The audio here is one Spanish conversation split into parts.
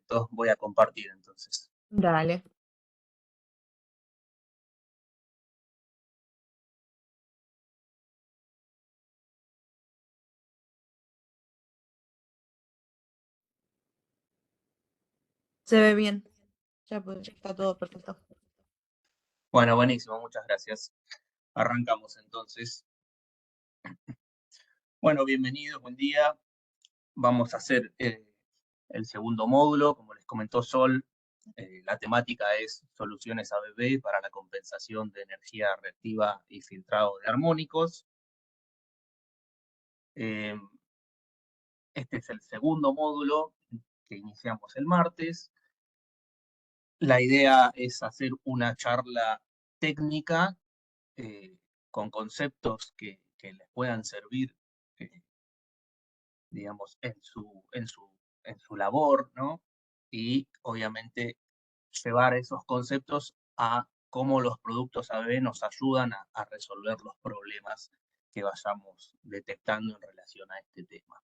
Perfecto, voy a compartir entonces. Dale. Se ve bien. Ya pues, está todo perfecto. Bueno, buenísimo, muchas gracias. Arrancamos entonces. Bueno, bienvenidos, buen día. Vamos a hacer el segundo módulo, como les comentó Sol. La temática es soluciones ABB para la compensación de energía reactiva y filtrado de armónicos. Eh, Este es el segundo módulo que iniciamos el martes. La idea es hacer una charla técnica con conceptos que les puedan servir, eh, digamos, en su labor, ¿no? Y obviamente llevar esos conceptos a cómo los productos ABB nos ayudan a resolver los problemas que vayamos detectando en relación a este tema.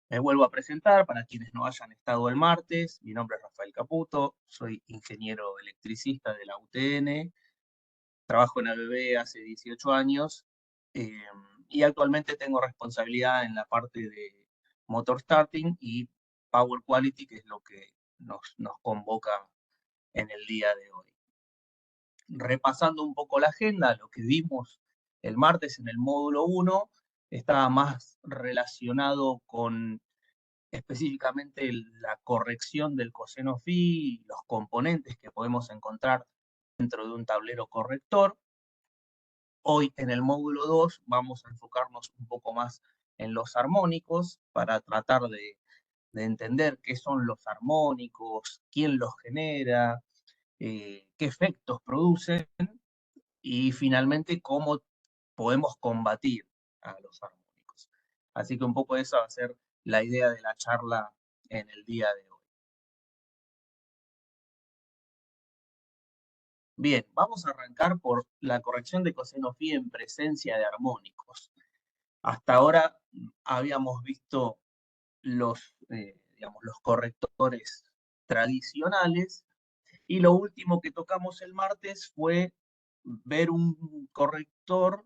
Me vuelvo a presentar para quienes no hayan estado el martes. Mi nombre es Rafael Caputo, soy ingeniero electricista de la UTN, trabajo en ABB hace 18 años eh, y actualmente tengo responsabilidad en la parte de motor starting y power quality, que es lo que nos convoca en el día de hoy. Repasando un poco la agenda, lo que vimos el martes en el módulo 1 estaba más relacionado con específicamente la corrección del coseno phi, los componentes que podemos encontrar dentro de un tablero corrector. Hoy en el módulo 2 vamos a enfocarnos un poco más en los armónicos para tratar de entender qué son los armónicos, quién los genera, qué efectos producen y finalmente cómo podemos combatir a los armónicos. Así que un poco esa va a ser la idea de la charla en el día de hoy. Bien, vamos a arrancar por la corrección de coseno phi en presencia de armónicos. Hasta ahora habíamos visto digamos, los correctores tradicionales y lo último que tocamos el martes fue ver un corrector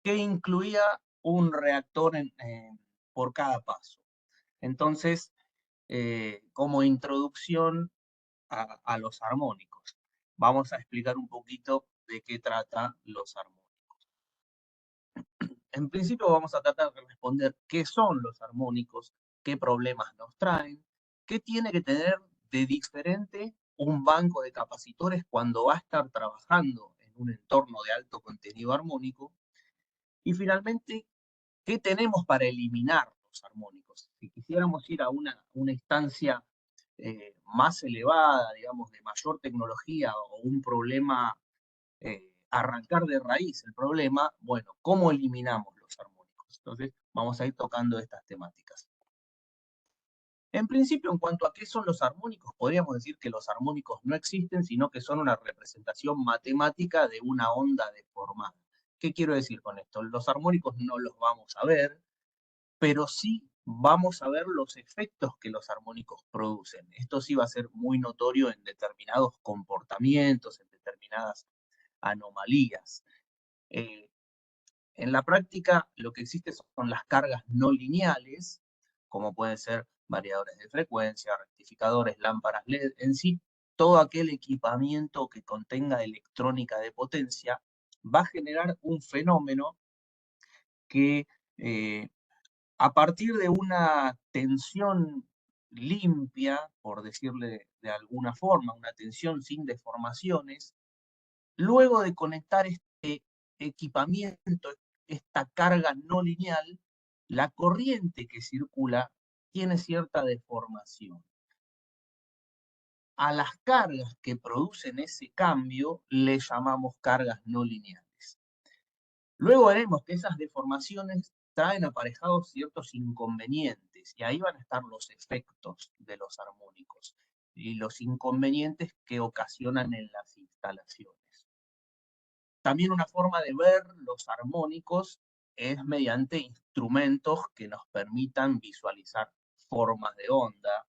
que incluía un reactor por cada paso. Entonces, como introducción a los armónicos, vamos a explicar un poquito de qué trata los armónicos. En principio vamos a tratar de responder qué son los armónicos, qué problemas nos traen, qué tiene que tener de diferente un banco de capacitores cuando va a estar trabajando en un entorno de alto contenido armónico, y finalmente, qué tenemos para eliminar los armónicos. Si quisiéramos ir a una instancia más elevada, digamos, de mayor tecnología o un problema, arrancar de raíz el problema, bueno, ¿cómo eliminamos los armónicos? Entonces, vamos a ir tocando estas temáticas. En principio, en cuanto a qué son los armónicos, podríamos decir que los armónicos no existen, sino que son una representación matemática de una onda deformada. ¿Qué quiero decir con esto? Los armónicos no los vamos a ver, pero sí vamos a ver los efectos que los armónicos producen. Esto sí va a ser muy notorio en determinados comportamientos, en determinadas anomalías. Eh, en la práctica, lo que existe son las cargas no lineales, como pueden ser variadores de frecuencia, rectificadores, lámparas LED, en sí, todo aquel equipamiento que contenga electrónica de potencia va a generar un fenómeno que a partir de una tensión limpia, por decirle de alguna forma, una tensión sin deformaciones, luego de conectar este equipamiento, esta carga no lineal, la corriente que circula tiene cierta deformación. A las cargas que producen ese cambio le llamamos cargas no lineales. Luego veremos que esas deformaciones traen aparejados ciertos inconvenientes y ahí van a estar los efectos de los armónicos y los inconvenientes que ocasionan en las instalaciones. También una forma de ver los armónicos es mediante instrumentos que nos permitan visualizar formas de onda,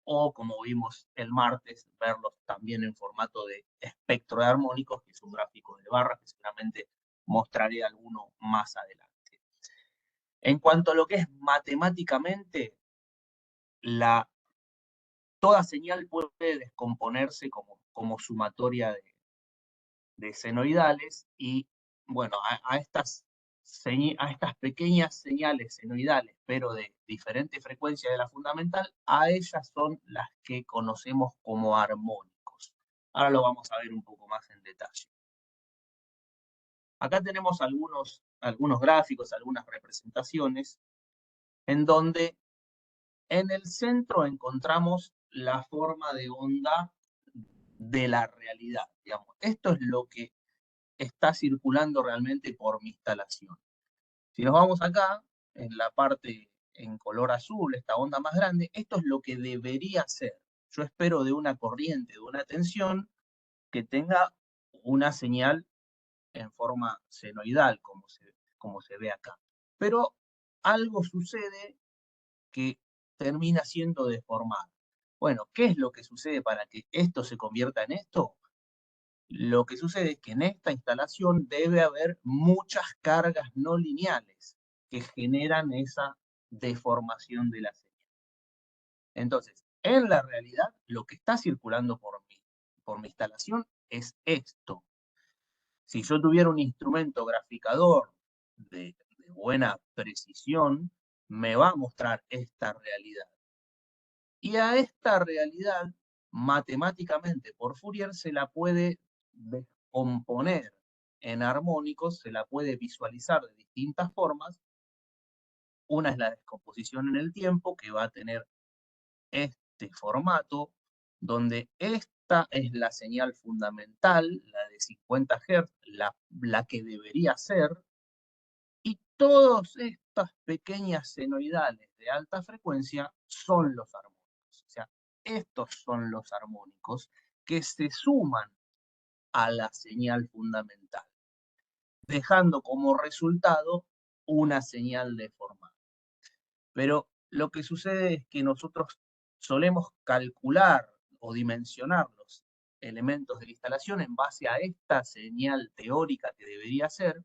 o como vimos el martes, verlos también en formato de espectro de armónicos, que es un gráfico de barras que seguramente mostraré alguno más adelante. En cuanto a lo que es matemáticamente, toda señal puede descomponerse como sumatoria de senoidales y, bueno, a estas pequeñas señales senoidales, pero de diferente frecuencia de la fundamental, a ellas son las que conocemos como armónicos. Ahora lo vamos a ver un poco más en detalle. Acá tenemos algunos gráficos, algunas representaciones, en donde en el centro encontramos la forma de onda de la realidad, digamos. Esto es lo que está circulando realmente por mi instalación. Si nos vamos acá, en la parte en color azul, esta onda más grande, esto es lo que debería ser. Yo espero de una corriente, de una tensión, que tenga una señal en forma senoidal, como se ve acá. Pero algo sucede que termina siendo deformado. Bueno, ¿qué es lo que sucede para que esto se convierta en esto? Lo que sucede es que en esta instalación debe haber muchas cargas no lineales que generan esa deformación de la señal. Entonces, en la realidad, lo que está circulando por mi instalación es esto. Si yo tuviera un instrumento graficador de buena precisión, me va a mostrar esta realidad. Y a esta realidad, matemáticamente por Fourier, se la puede descomponer en armónicos, se la puede visualizar de distintas formas. Una es la descomposición en el tiempo, que va a tener este formato, donde esta es la señal fundamental, la de 50 Hz, la que debería ser, y todas estas pequeñas senoidales de alta frecuencia son los armónicos. O sea, estos son los armónicos que se suman a la señal fundamental, dejando como resultado una señal deformada. Pero lo que sucede es que nosotros solemos calcular o dimensionar los elementos de la instalación en base a esta señal teórica que debería ser,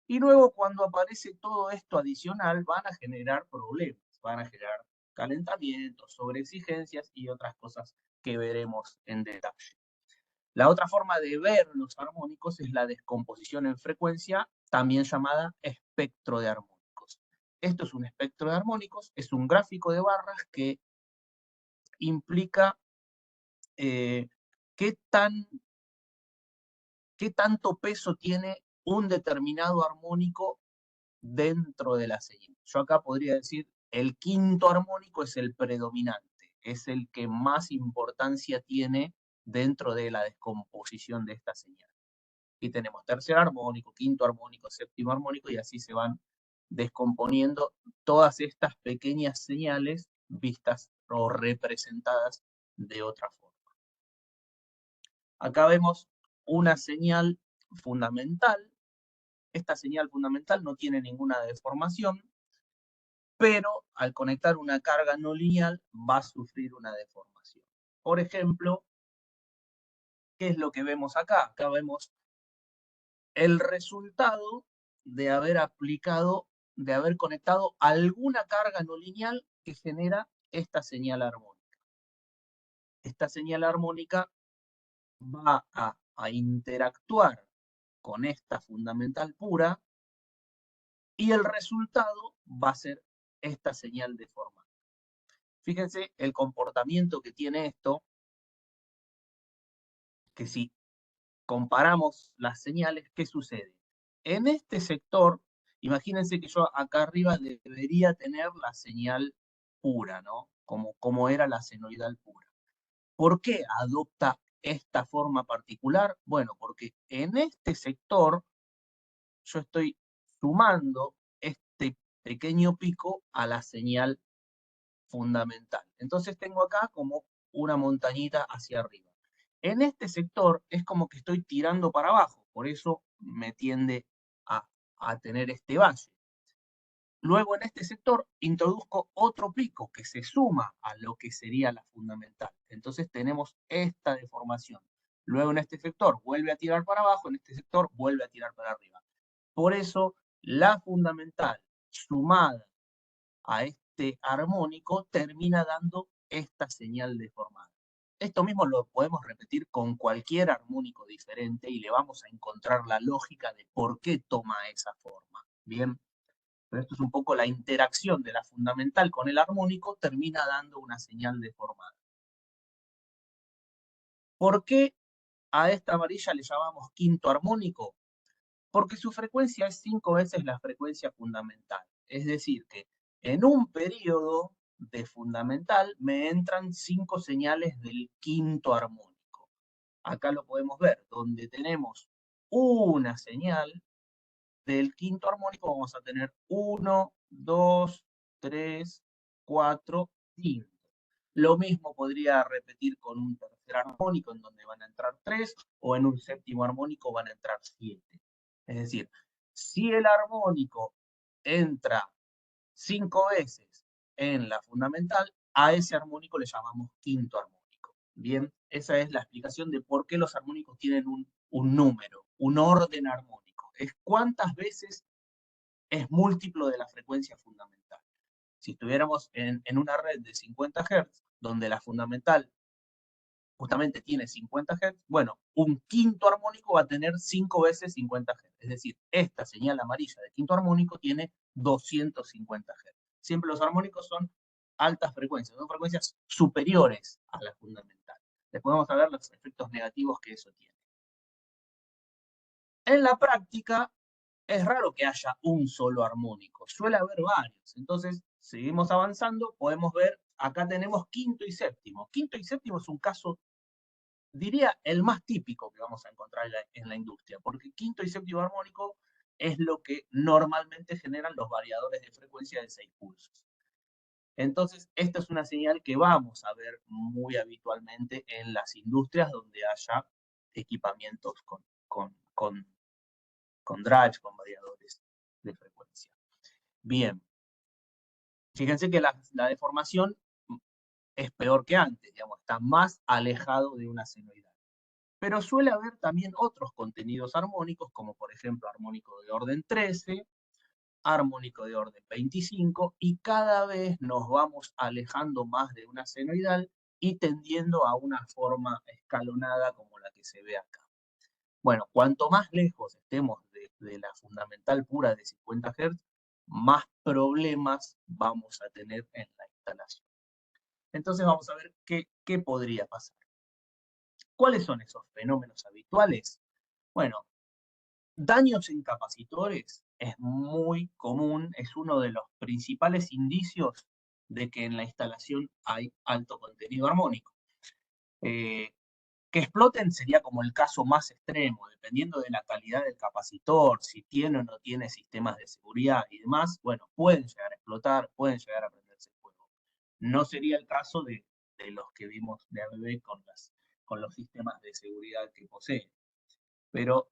y luego cuando aparece todo esto adicional van a generar problemas, van a generar calentamientos, sobreexigencias y otras cosas que veremos en detalle. La otra forma de ver los armónicos es la descomposición en frecuencia, también llamada espectro de armónicos. Esto es un espectro de armónicos, es un gráfico de barras que implica qué tanto peso tiene un determinado armónico dentro de la señal. Yo acá podría decir, el quinto armónico es el predominante, es el que más importancia tiene dentro de la descomposición de esta señal. Y tenemos tercer armónico, quinto armónico, séptimo armónico, y así se van descomponiendo todas estas pequeñas señales vistas o representadas de otra forma. Acá vemos una señal fundamental. Esta señal fundamental no tiene ninguna deformación, pero al conectar una carga no lineal va a sufrir una deformación. Por ejemplo, ¿qué es lo que vemos acá? Acá vemos el resultado de haber conectado alguna carga no lineal que genera esta señal armónica. Esta señal armónica va a interactuar con esta fundamental pura y el resultado va a ser esta señal deformada. Fíjense el comportamiento que tiene esto, que si comparamos las señales, ¿qué sucede? En este sector, imagínense que yo acá arriba debería tener la señal pura, ¿no? Como era la senoidal pura. ¿Por qué adopta esta forma particular? Bueno, porque en este sector yo estoy sumando este pequeño pico a la señal fundamental. Entonces tengo acá como una montañita hacia arriba. En este sector es como que estoy tirando para abajo, por eso me tiende a tener este valle. Luego en este sector introduzco otro pico que se suma a lo que sería la fundamental. Entonces tenemos esta deformación. Luego en este sector vuelve a tirar para abajo, en este sector vuelve a tirar para arriba. Por eso la fundamental sumada a este armónico termina dando esta señal deformada. Esto mismo lo podemos repetir con cualquier armónico diferente y le vamos a encontrar la lógica de por qué toma esa forma. Bien, pero esto es un poco la interacción de la fundamental con el armónico, termina dando una señal deformada. ¿Por qué a esta amarilla le llamamos quinto armónico? Porque su frecuencia es 5 veces la frecuencia fundamental. Es decir, que en un periodo de fundamental me entran 5 señales del quinto armónico. Acá lo podemos ver, donde tenemos una señal del quinto armónico vamos a tener 1, 2, 3, 4, 5. Lo mismo podría repetir con un tercer armónico en donde van a entrar 3 o en un séptimo armónico van a entrar 7. Es decir, si el armónico entra 5 veces en la fundamental, a ese armónico le llamamos quinto armónico. Bien, esa es la explicación de por qué los armónicos tienen un número, un orden armónico. Es cuántas veces es múltiplo de la frecuencia fundamental. Si estuviéramos en una red de 50 Hz, donde la fundamental justamente tiene 50 Hz, bueno, un quinto armónico va a tener 5 veces 50 Hz. Es decir, esta señal amarilla de quinto armónico tiene 250 Hz. Siempre los armónicos son altas frecuencias, son frecuencias superiores a la fundamental. Después vamos a ver los efectos negativos que eso tiene. En la práctica, es raro que haya un solo armónico, suele haber varios. Entonces, seguimos avanzando, podemos ver, acá tenemos quinto y séptimo. Quinto y séptimo es un caso, diría, el más típico que vamos a encontrar en la industria, porque quinto y séptimo armónico es lo que normalmente generan los variadores de frecuencia de 6 pulsos. Entonces, esta es una señal que vamos a ver muy habitualmente en las industrias donde haya equipamientos con drives, con variadores de frecuencia. Bien, fíjense que la deformación es peor que antes, digamos, está más alejado de una senoidal. Pero suele haber también otros contenidos armónicos, como por ejemplo armónico de orden 13, armónico de orden 25, y cada vez nos vamos alejando más de una senoidal y tendiendo a una forma escalonada como la que se ve acá. Bueno, cuanto más lejos estemos de la fundamental pura de 50 Hz, más problemas vamos a tener en la instalación. Entonces vamos a ver qué podría pasar. ¿Cuáles son esos fenómenos habituales? Bueno, daños en capacitores es muy común, es uno de los principales indicios de que en la instalación hay alto contenido armónico. Que exploten sería como el caso más extremo, dependiendo de la calidad del capacitor, si tiene o no tiene sistemas de seguridad y demás, bueno, pueden llegar a explotar, pueden llegar a prenderse fuego. No sería el caso de los que vimos de ABB con los sistemas de seguridad que poseen. Pero,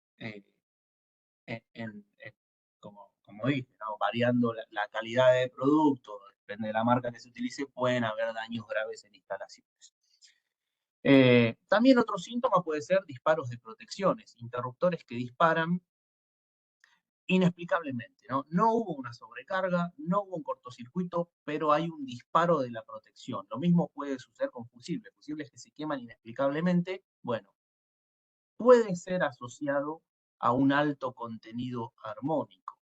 como dije, ¿no? Variando la calidad del producto, depende de la marca que se utilice, pueden haber daños graves en instalaciones. También otro síntoma puede ser disparos de protecciones, interruptores que disparan inexplicablemente, ¿no? No hubo una sobrecarga, no hubo un cortocircuito, pero hay un disparo de la protección. Lo mismo puede suceder con fusibles que se queman inexplicablemente. Bueno, puede ser asociado a un alto contenido armónico.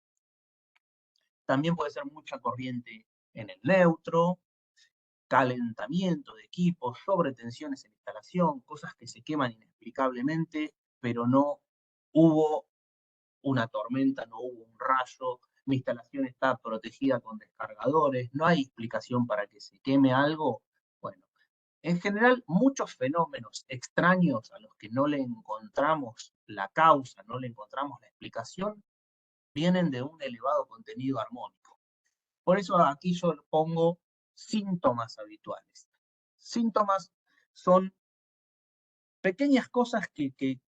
También puede ser mucha corriente en el neutro, calentamiento de equipos, sobretensiones en instalación, cosas que se queman inexplicablemente, pero no hubo una tormenta, no hubo un rayo, mi instalación está protegida con descargadores, no hay explicación para que se queme algo. Bueno, en general, muchos fenómenos extraños a los que no le encontramos la causa, no le encontramos la explicación, vienen de un elevado contenido armónico. Por eso aquí yo pongo síntomas habituales. Síntomas son pequeñas cosas que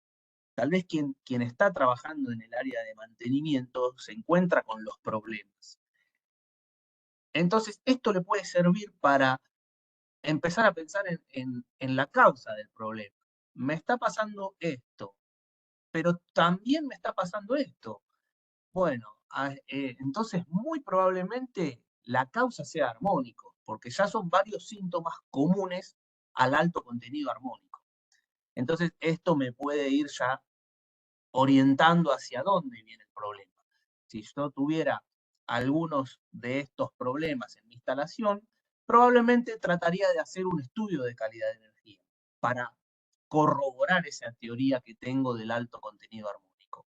tal vez quien está trabajando en el área de mantenimiento se encuentra con los problemas. Entonces, esto le puede servir para empezar a pensar en la causa del problema. Me está pasando esto, pero también me está pasando esto. Bueno, entonces muy probablemente la causa sea armónico, porque ya son varios síntomas comunes al alto contenido armónico. Entonces, esto me puede ir ya orientando hacia dónde viene el problema. Si yo tuviera algunos de estos problemas en mi instalación, probablemente trataría de hacer un estudio de calidad de energía para corroborar esa teoría que tengo del alto contenido armónico.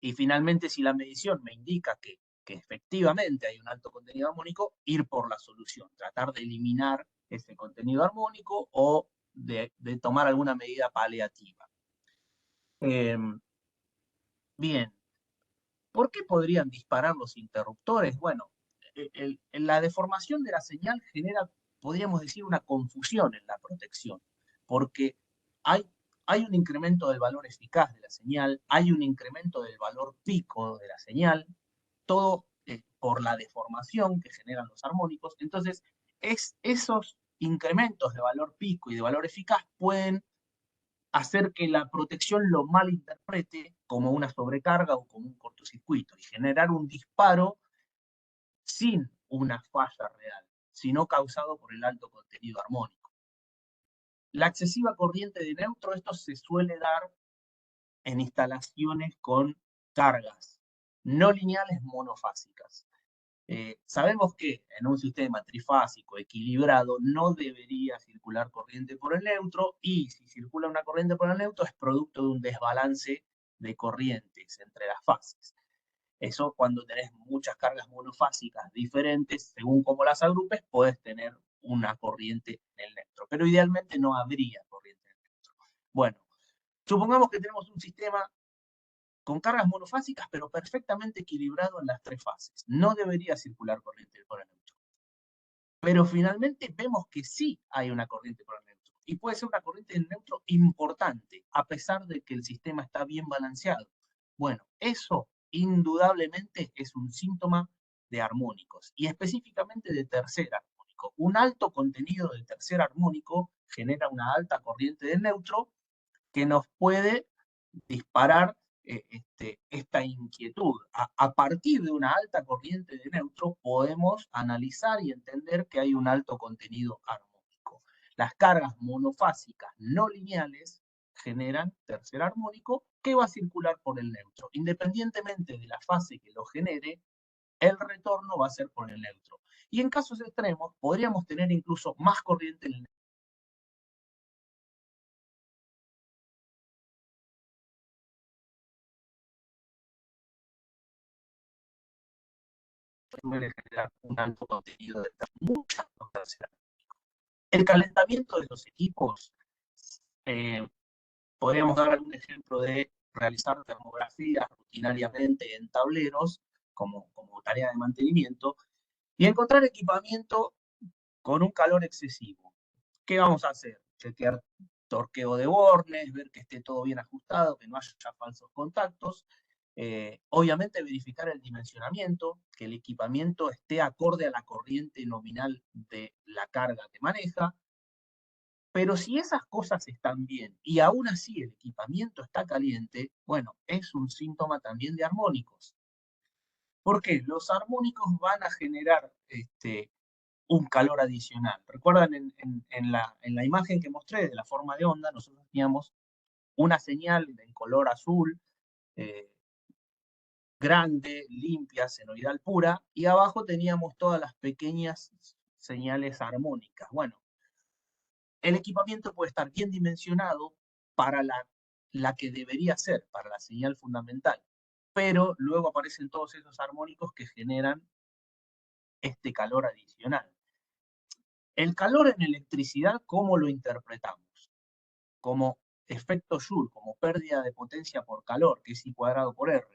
Y finalmente, si la medición me indica que efectivamente hay un alto contenido armónico, ir por la solución, tratar de eliminar ese contenido armónico o de tomar alguna medida paliativa. Bien, ¿por qué podrían disparar los interruptores? Bueno, la deformación de la señal genera, podríamos decir, una confusión en la protección, porque hay, hay un incremento del valor eficaz de la señal, hay un incremento del valor pico de la señal, todo por la deformación que generan los armónicos. Entonces, esos incrementos de valor pico y de valor eficaz pueden hacer que la protección lo malinterprete como una sobrecarga o como un cortocircuito y generar un disparo sin una falla real, sino causado por el alto contenido armónico. La excesiva corriente de neutro, esto se suele dar en instalaciones con cargas no lineales monofásicas. Sabemos que en un sistema trifásico equilibrado no debería circular corriente por el neutro, y si circula una corriente por el neutro es producto de un desbalance de corrientes entre las fases. Eso, cuando tenés muchas cargas monofásicas diferentes, según cómo las agrupes, puedes tener una corriente en el neutro, pero idealmente no habría corriente en el neutro. Bueno, supongamos que tenemos un sistema con cargas monofásicas, pero perfectamente equilibrado en las tres fases. No debería circular corriente por el neutro. Pero finalmente vemos que sí hay una corriente por el neutro. Y puede ser una corriente en neutro importante, a pesar de que el sistema está bien balanceado. Bueno, eso indudablemente es un síntoma de armónicos, y específicamente de tercer armónico. Un alto contenido de tercer armónico genera una alta corriente de neutro que nos puede disparar esta inquietud. A partir de una alta corriente de neutro podemos analizar y entender que hay un alto contenido armónico. Las cargas monofásicas no lineales generan tercer armónico que va a circular por el neutro. Independientemente de la fase que lo genere, el retorno va a ser por el neutro. Y en casos extremos podríamos tener incluso más corriente en el puede generar un alto contenido de mucha tercera. El calentamiento de los equipos, eh, podríamos dar algún ejemplo de realizar termografías rutinariamente en tableros como tarea de mantenimiento y encontrar equipamiento con un calor excesivo. ¿Qué vamos a hacer? Chequear torqueo de bornes, ver que esté todo bien ajustado, que no haya falsos contactos. Obviamente verificar el dimensionamiento, que el equipamiento esté acorde a la corriente nominal de la carga que maneja. Pero si esas cosas están bien y aún así el equipamiento está caliente, bueno, es un síntoma también de armónicos. ¿Por qué? Los armónicos van a generar un calor adicional. ¿Recuerdan en la imagen que mostré de la forma de onda? Nosotros teníamos una señal en color azul, eh, grande, limpia, senoidal pura, y abajo teníamos todas las pequeñas señales armónicas. Bueno, el equipamiento puede estar bien dimensionado para la que debería ser, para la señal fundamental, pero luego aparecen todos esos armónicos que generan este calor adicional. El calor en electricidad, ¿cómo lo interpretamos? Como efecto Joule, como pérdida de potencia por calor, que es I cuadrado por R.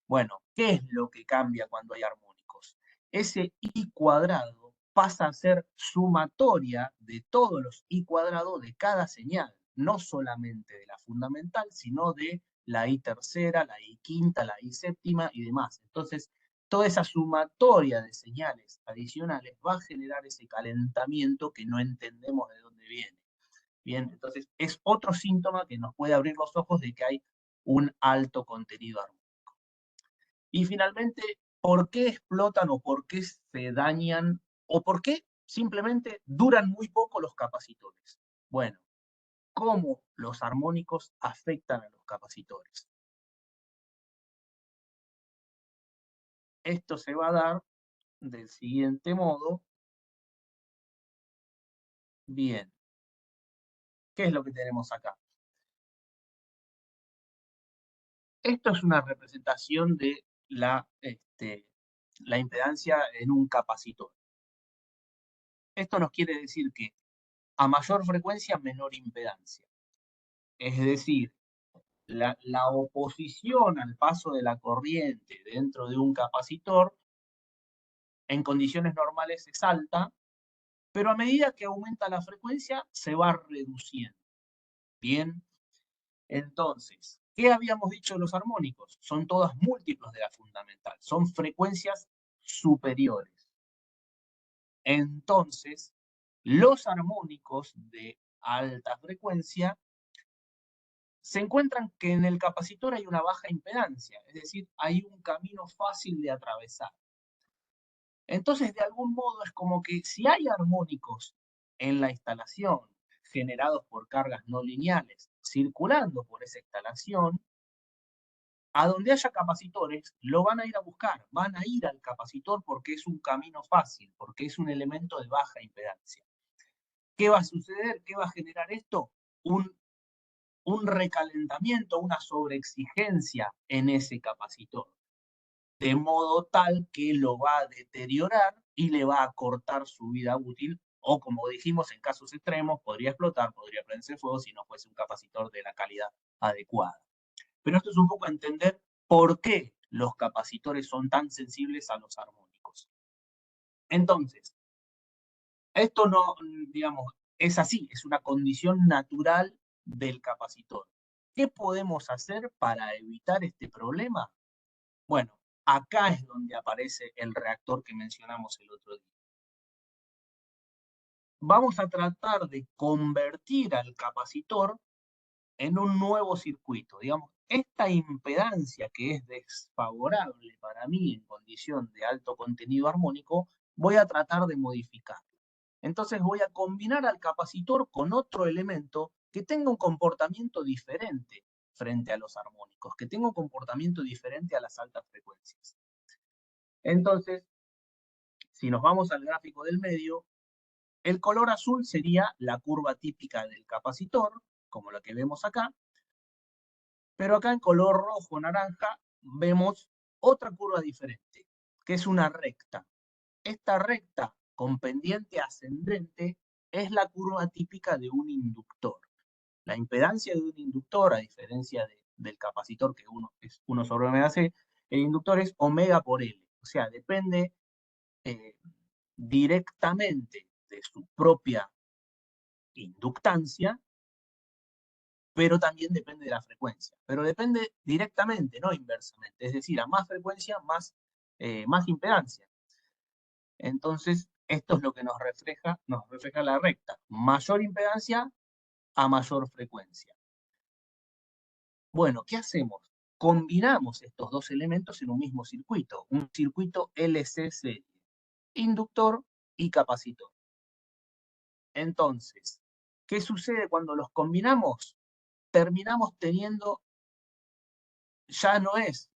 Bueno, ¿qué es lo que cambia cuando hay armónicos? Ese I cuadrado pasa a ser sumatoria de todos los I cuadrados de cada señal, no solamente de la fundamental, sino de la I tercera, la I quinta, la I séptima y demás. Entonces, toda esa sumatoria de señales adicionales va a generar ese calentamiento que no entendemos de dónde viene. Bien, entonces es otro síntoma que nos puede abrir los ojos de que hay un alto contenido armónico. Y finalmente, ¿por qué explotan o por qué se dañan o por qué simplemente duran muy poco los capacitores? Bueno, ¿cómo los armónicos afectan a los capacitores? Esto se va a dar del siguiente modo. Bien, ¿qué es lo que tenemos acá? Esto es una representación de la impedancia en un capacitor. Esto nos quiere decir que a mayor frecuencia, menor impedancia. Es decir, la oposición al paso de la corriente dentro de un capacitor en condiciones normales es alta, pero a medida que aumenta la frecuencia se va reduciendo. Bien, entonces, ¿qué habíamos dicho de los armónicos? Son todas múltiplos de la fundamental, son frecuencias superiores. Entonces, los armónicos de alta frecuencia se encuentran que en el capacitor hay una baja impedancia, es decir, hay un camino fácil de atravesar. Entonces, de algún modo es como que si hay armónicos en la instalación generados por cargas no lineales circulando por esa instalación, a donde haya capacitores, lo van a ir a buscar, van a ir al capacitor porque es un camino fácil, porque es un elemento de baja impedancia. ¿Qué va a suceder? ¿Qué va a generar esto? Un recalentamiento, una sobreexigencia en ese capacitor, de modo tal que lo va a deteriorar y le va a cortar su vida útil, o como dijimos, en casos extremos, podría explotar, podría prenderse fuego si no fuese un capacitor de la calidad adecuada. Pero esto es un poco entender por qué los capacitores son tan sensibles a los armónicos. Entonces, esto no, digamos, es así, es una condición natural del capacitor. ¿Qué podemos hacer para evitar este problema? Bueno, acá es donde aparece el reactor que mencionamos el otro día. Vamos a tratar de convertir al capacitor en un nuevo circuito. Digamos, esta impedancia que es desfavorable para mí en condición de alto contenido armónico, voy a tratar de modificarla. Entonces voy a combinar al capacitor con otro elemento que tenga un comportamiento diferente frente a los armónicos, que tenga un comportamiento diferente a las altas frecuencias. Entonces, si nos vamos al gráfico del medio, el color azul sería la curva típica del capacitor, como la que vemos acá, pero acá en color rojo-naranja vemos otra curva diferente, que es una recta. Esta recta con pendiente ascendente es la curva típica de un inductor. La impedancia de un inductor, a diferencia del capacitor, que es 1 sobre omega c, el inductor es omega por L. O sea, depende directamente de su propia inductancia, pero también depende de la frecuencia. Pero depende directamente, no inversamente. Es decir, a más frecuencia, más impedancia. Entonces, esto es lo que nos refleja la recta. Mayor impedancia a mayor frecuencia. Bueno, ¿qué hacemos? Combinamos estos dos elementos en un mismo circuito, un circuito LC serie, inductor y capacitor. Entonces, ¿qué sucede cuando los combinamos? Terminamos teniendo, ya no es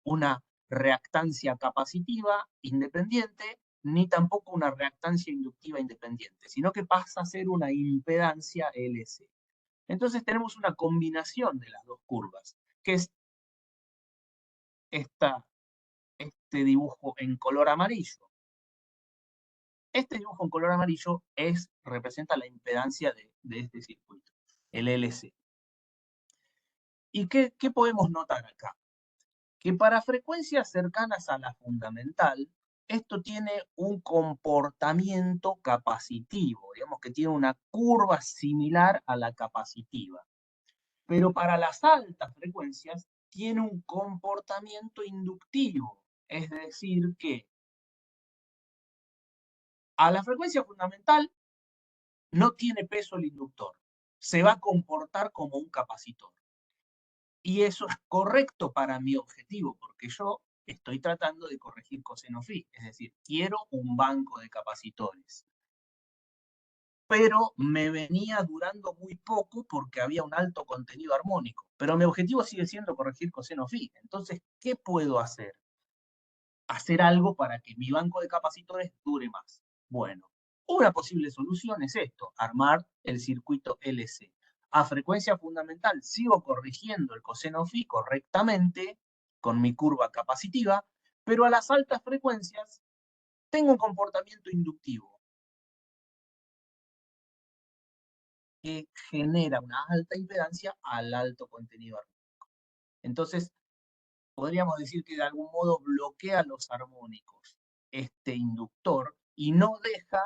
una reactancia capacitiva independiente, ni tampoco una reactancia inductiva independiente, sino que pasa a ser una impedancia LC. Entonces tenemos una combinación de las dos curvas, que es este dibujo en color amarillo. Este dibujo en color amarillo representa la impedancia de este circuito, el LC. ¿Y qué podemos notar acá? Que para frecuencias cercanas a la fundamental, esto tiene un comportamiento capacitivo, digamos que tiene una curva similar a la capacitiva. Pero para las altas frecuencias tiene un comportamiento inductivo, Es decir que a la frecuencia fundamental no tiene peso el inductor, se va a comportar como un capacitor. Y eso es correcto para mi objetivo, porque yo estoy tratando de corregir coseno phi, es decir, quiero un banco de capacitores. Pero me venía durando muy poco porque había un alto contenido armónico. Pero mi objetivo sigue siendo corregir coseno phi. Entonces, ¿qué puedo hacer? Hacer algo para que mi banco de capacitores dure más. Bueno, una posible solución es esto, armar el circuito LC. A frecuencia fundamental sigo corrigiendo el coseno phi correctamente con mi curva capacitiva, pero a las altas frecuencias tengo un comportamiento inductivo que genera una alta impedancia al alto contenido armónico. Entonces, podríamos decir que de algún modo bloquea los armónicos este inductor y no deja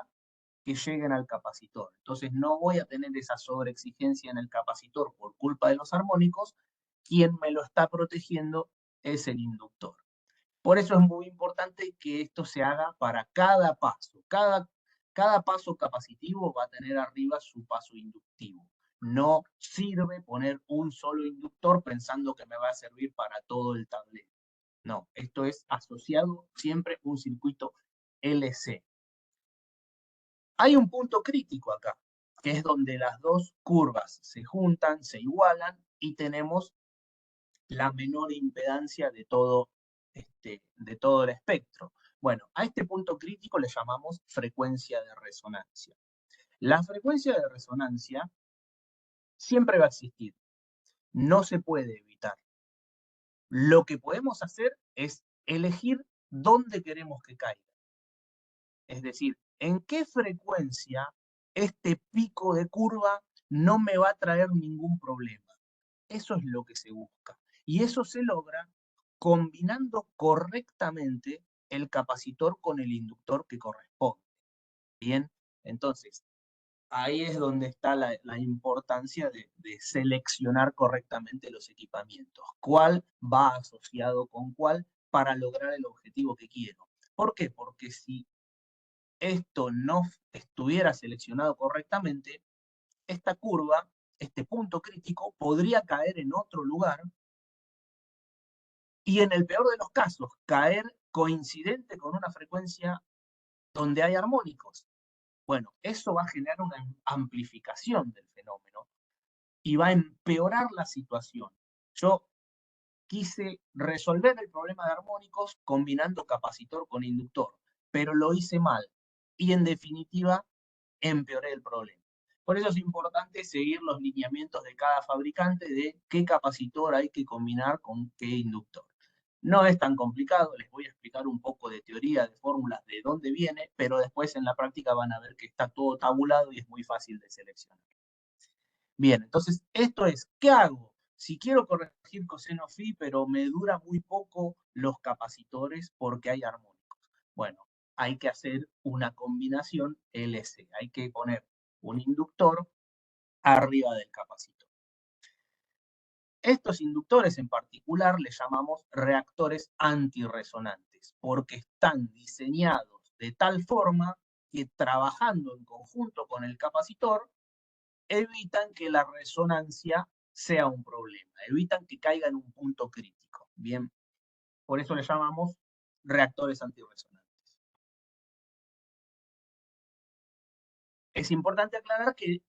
que lleguen al capacitor. Entonces no voy a tener esa sobreexigencia en el capacitor por culpa de los armónicos. Quien me lo está protegiendo es el inductor. Por eso es muy importante que esto se haga para cada paso. Cada paso capacitivo va a tener arriba su paso inductivo. No sirve poner un solo inductor pensando que me va a servir para todo el tablero. No, esto es asociado siempre a un circuito LC. Hay un punto crítico acá, que es donde las dos curvas se juntan, se igualan y tenemos la menor impedancia de todo el espectro. Bueno, a este punto crítico le llamamos frecuencia de resonancia. La frecuencia de resonancia siempre va a existir, no se puede evitar. Lo que podemos hacer es elegir dónde queremos que caiga. Es decir, en qué frecuencia este pico de curva no me va a traer ningún problema. Eso es lo que se busca. Y eso se logra combinando correctamente el capacitor con el inductor que corresponde. Bien, entonces, ahí es donde está la importancia de seleccionar correctamente los equipamientos. ¿Cuál va asociado con cuál para lograr el objetivo que quiero? ¿Por qué? Porque si esto no estuviera seleccionado correctamente, esta curva, este punto crítico, podría caer en otro lugar y en el peor de los casos, caer coincidente con una frecuencia donde hay armónicos. Bueno, eso va a generar una amplificación del fenómeno y va a empeorar la situación. Yo quise resolver el problema de armónicos combinando capacitor con inductor, pero lo hice mal y en definitiva empeoré el problema. Por eso es importante seguir los lineamientos de cada fabricante de qué capacitor hay que combinar con qué inductor. No es tan complicado, les voy a explicar un poco de teoría, de fórmulas, de dónde viene, pero después en la práctica van a ver que está todo tabulado y es muy fácil de seleccionar. Bien, entonces esto es, ¿qué hago? Si quiero corregir coseno phi, pero me dura muy poco los capacitores porque hay armónicos. Bueno, hay que hacer una combinación LC. Hay que poner un inductor arriba del capacitor. Estos inductores en particular les llamamos reactores antirresonantes, porque están diseñados de tal forma que trabajando en conjunto con el capacitor, evitan que la resonancia sea un problema, evitan que caiga en un punto crítico. Bien, por eso le llamamos reactores antirresonantes. Es importante aclarar que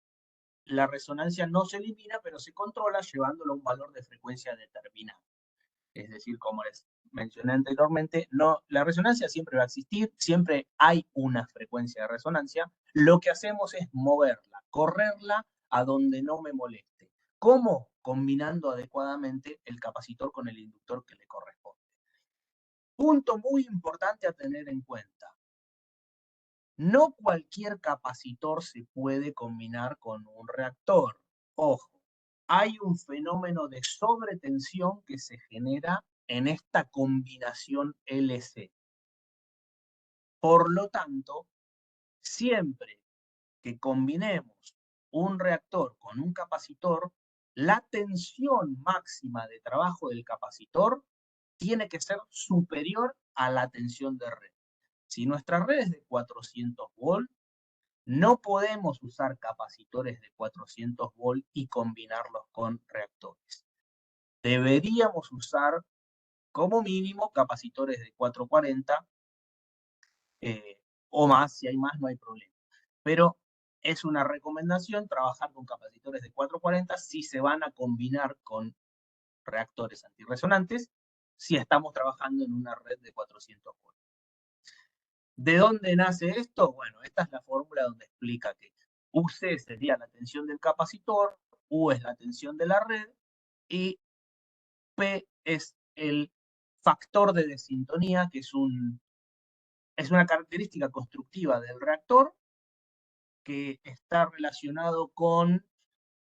la resonancia no se elimina, pero se controla llevándolo a un valor de frecuencia determinado. Es decir, como les mencioné anteriormente, no, la resonancia siempre va a existir, siempre hay una frecuencia de resonancia. Lo que hacemos es moverla, correrla a donde no me moleste. ¿Cómo? Combinando adecuadamente el capacitor con el inductor que le corresponde. Punto muy importante a tener en cuenta. No cualquier capacitor se puede combinar con un reactor. Ojo, hay un fenómeno de sobretensión que se genera en esta combinación LC. Por lo tanto, siempre que combinemos un reactor con un capacitor, la tensión máxima de trabajo del capacitor tiene que ser superior a la tensión de red. Si nuestra red es de 400 volt, no podemos usar capacitores de 400 volt y combinarlos con reactores. Deberíamos usar como mínimo capacitores de 440 o más. Si hay más no hay problema. Pero es una recomendación trabajar con capacitores de 440 si se van a combinar con reactores antirresonantes, si estamos trabajando en una red de 400 volt. ¿De dónde nace esto? Bueno, esta es la fórmula donde explica que UC sería la tensión del capacitor, U es la tensión de la red y P es el factor de desintonía, que es una característica constructiva del reactor que está relacionado con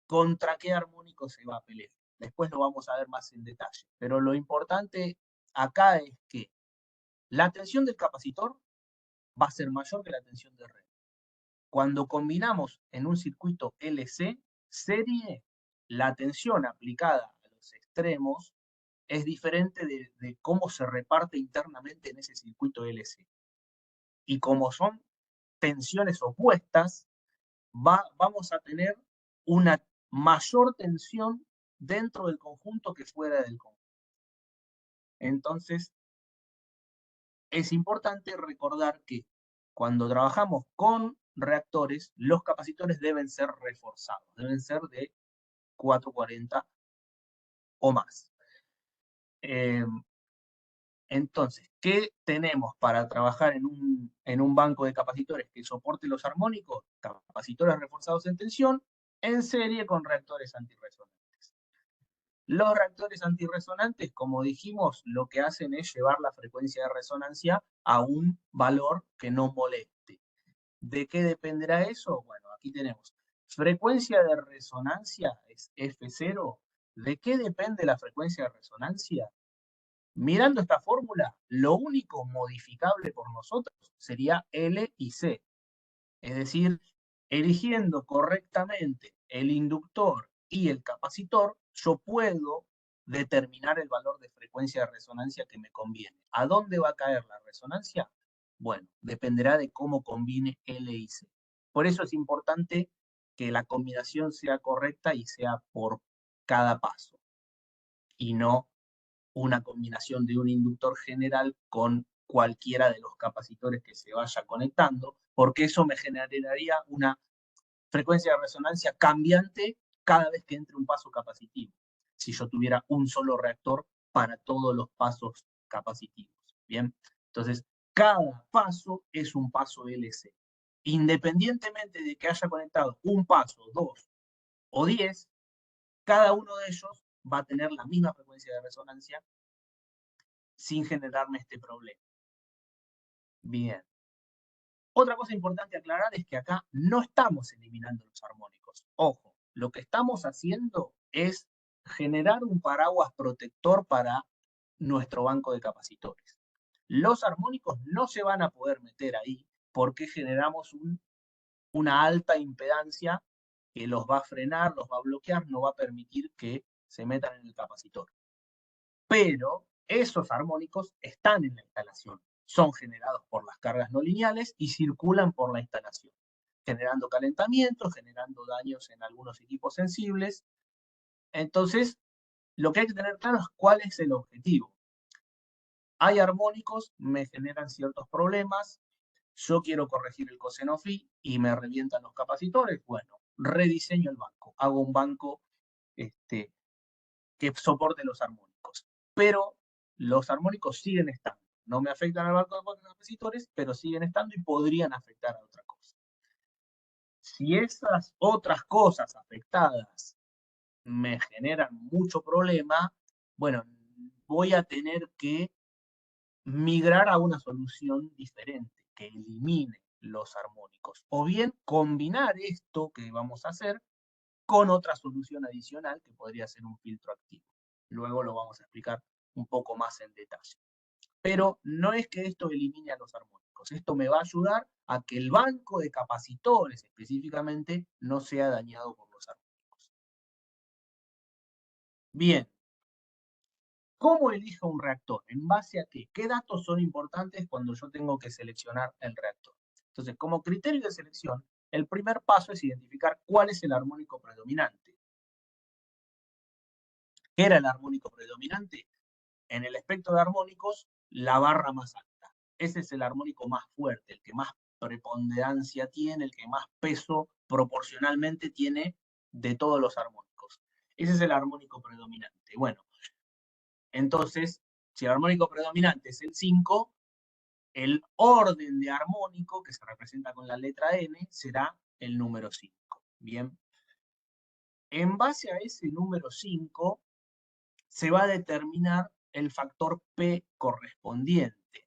contra qué armónico se va a pelear. Después lo vamos a ver más en detalle. Pero lo importante acá es que la tensión del capacitor va a ser mayor que la tensión de red. Cuando combinamos en un circuito LC serie, la tensión aplicada a los extremos es diferente de cómo se reparte internamente en ese circuito LC. Y como son tensiones opuestas, vamos a tener una mayor tensión dentro del conjunto que fuera del conjunto. Entonces, es importante recordar que cuando trabajamos con reactores, los capacitores deben ser reforzados, deben ser de 440 o más. Entonces, ¿qué tenemos para trabajar en un banco de capacitores que soporte los armónicos? Capacitores reforzados en tensión en serie con reactores antirresonantes. Los reactores antirresonantes, como dijimos, lo que hacen es llevar la frecuencia de resonancia a un valor que no moleste. ¿De qué dependerá eso? Bueno, aquí tenemos frecuencia de resonancia, es F0. ¿De qué depende la frecuencia de resonancia? Mirando esta fórmula, lo único modificable por nosotros sería L y C. Es decir, eligiendo correctamente el inductor y el capacitor, yo puedo determinar el valor de frecuencia de resonancia que me conviene. ¿A dónde va a caer la resonancia? Bueno, dependerá de cómo combine L y C. Por eso es importante que la combinación sea correcta y sea por cada paso, y no una combinación de un inductor general con cualquiera de los capacitores que se vaya conectando, porque eso me generaría una frecuencia de resonancia cambiante cada vez que entre un paso capacitivo, si yo tuviera un solo reactor para todos los pasos capacitivos. Bien, entonces cada paso es un paso LC. Independientemente de que haya conectado un paso, 2 o 10, cada uno de ellos va a tener la misma frecuencia de resonancia sin generarme este problema. Bien. Otra cosa importante aclarar es que acá no estamos eliminando los armónicos. Ojo, lo que estamos haciendo es generar un paraguas protector para nuestro banco de capacitores. Los armónicos no se van a poder meter ahí porque generamos una alta impedancia que los va a frenar, los va a bloquear, no va a permitir que se metan en el capacitor. Pero esos armónicos están en la instalación, son generados por las cargas no lineales y circulan por la instalación, generando calentamiento, generando daños en algunos equipos sensibles. Entonces, lo que hay que tener claro es cuál es el objetivo. Hay armónicos, me generan ciertos problemas, yo quiero corregir el coseno phi y me revientan los capacitores. Bueno, rediseño el banco, hago un banco que soporte los armónicos. Pero los armónicos siguen estando. No me afectan al banco de capacitores, pero siguen estando y podrían afectar a otra cosa. Si esas otras cosas afectadas me generan mucho problema, bueno, voy a tener que migrar a una solución diferente, que elimine los armónicos. O bien combinar esto que vamos a hacer con otra solución adicional que podría ser un filtro activo. Luego lo vamos a explicar un poco más en detalle. Pero no es que esto elimine a los armónicos, esto me va a ayudar a que el banco de capacitores específicamente no sea dañado por los armónicos. Bien, ¿Cómo elijo un reactor? ¿En base a qué? ¿Qué datos son importantes cuando yo tengo que seleccionar el reactor? Entonces, como criterio de selección, el primer paso es identificar cuál es el armónico predominante. ¿Qué era el armónico predominante? En el espectro de armónicos, la barra más alta. Ese es el armónico más fuerte, el que más preponderancia tiene, el que más peso proporcionalmente tiene de todos los armónicos. Ese es el armónico predominante. Bueno, entonces, si el armónico predominante es el 5, el orden de armónico, que se representa con la letra N, será el número 5. Bien. En base a ese número 5, se va a determinar el factor P correspondiente,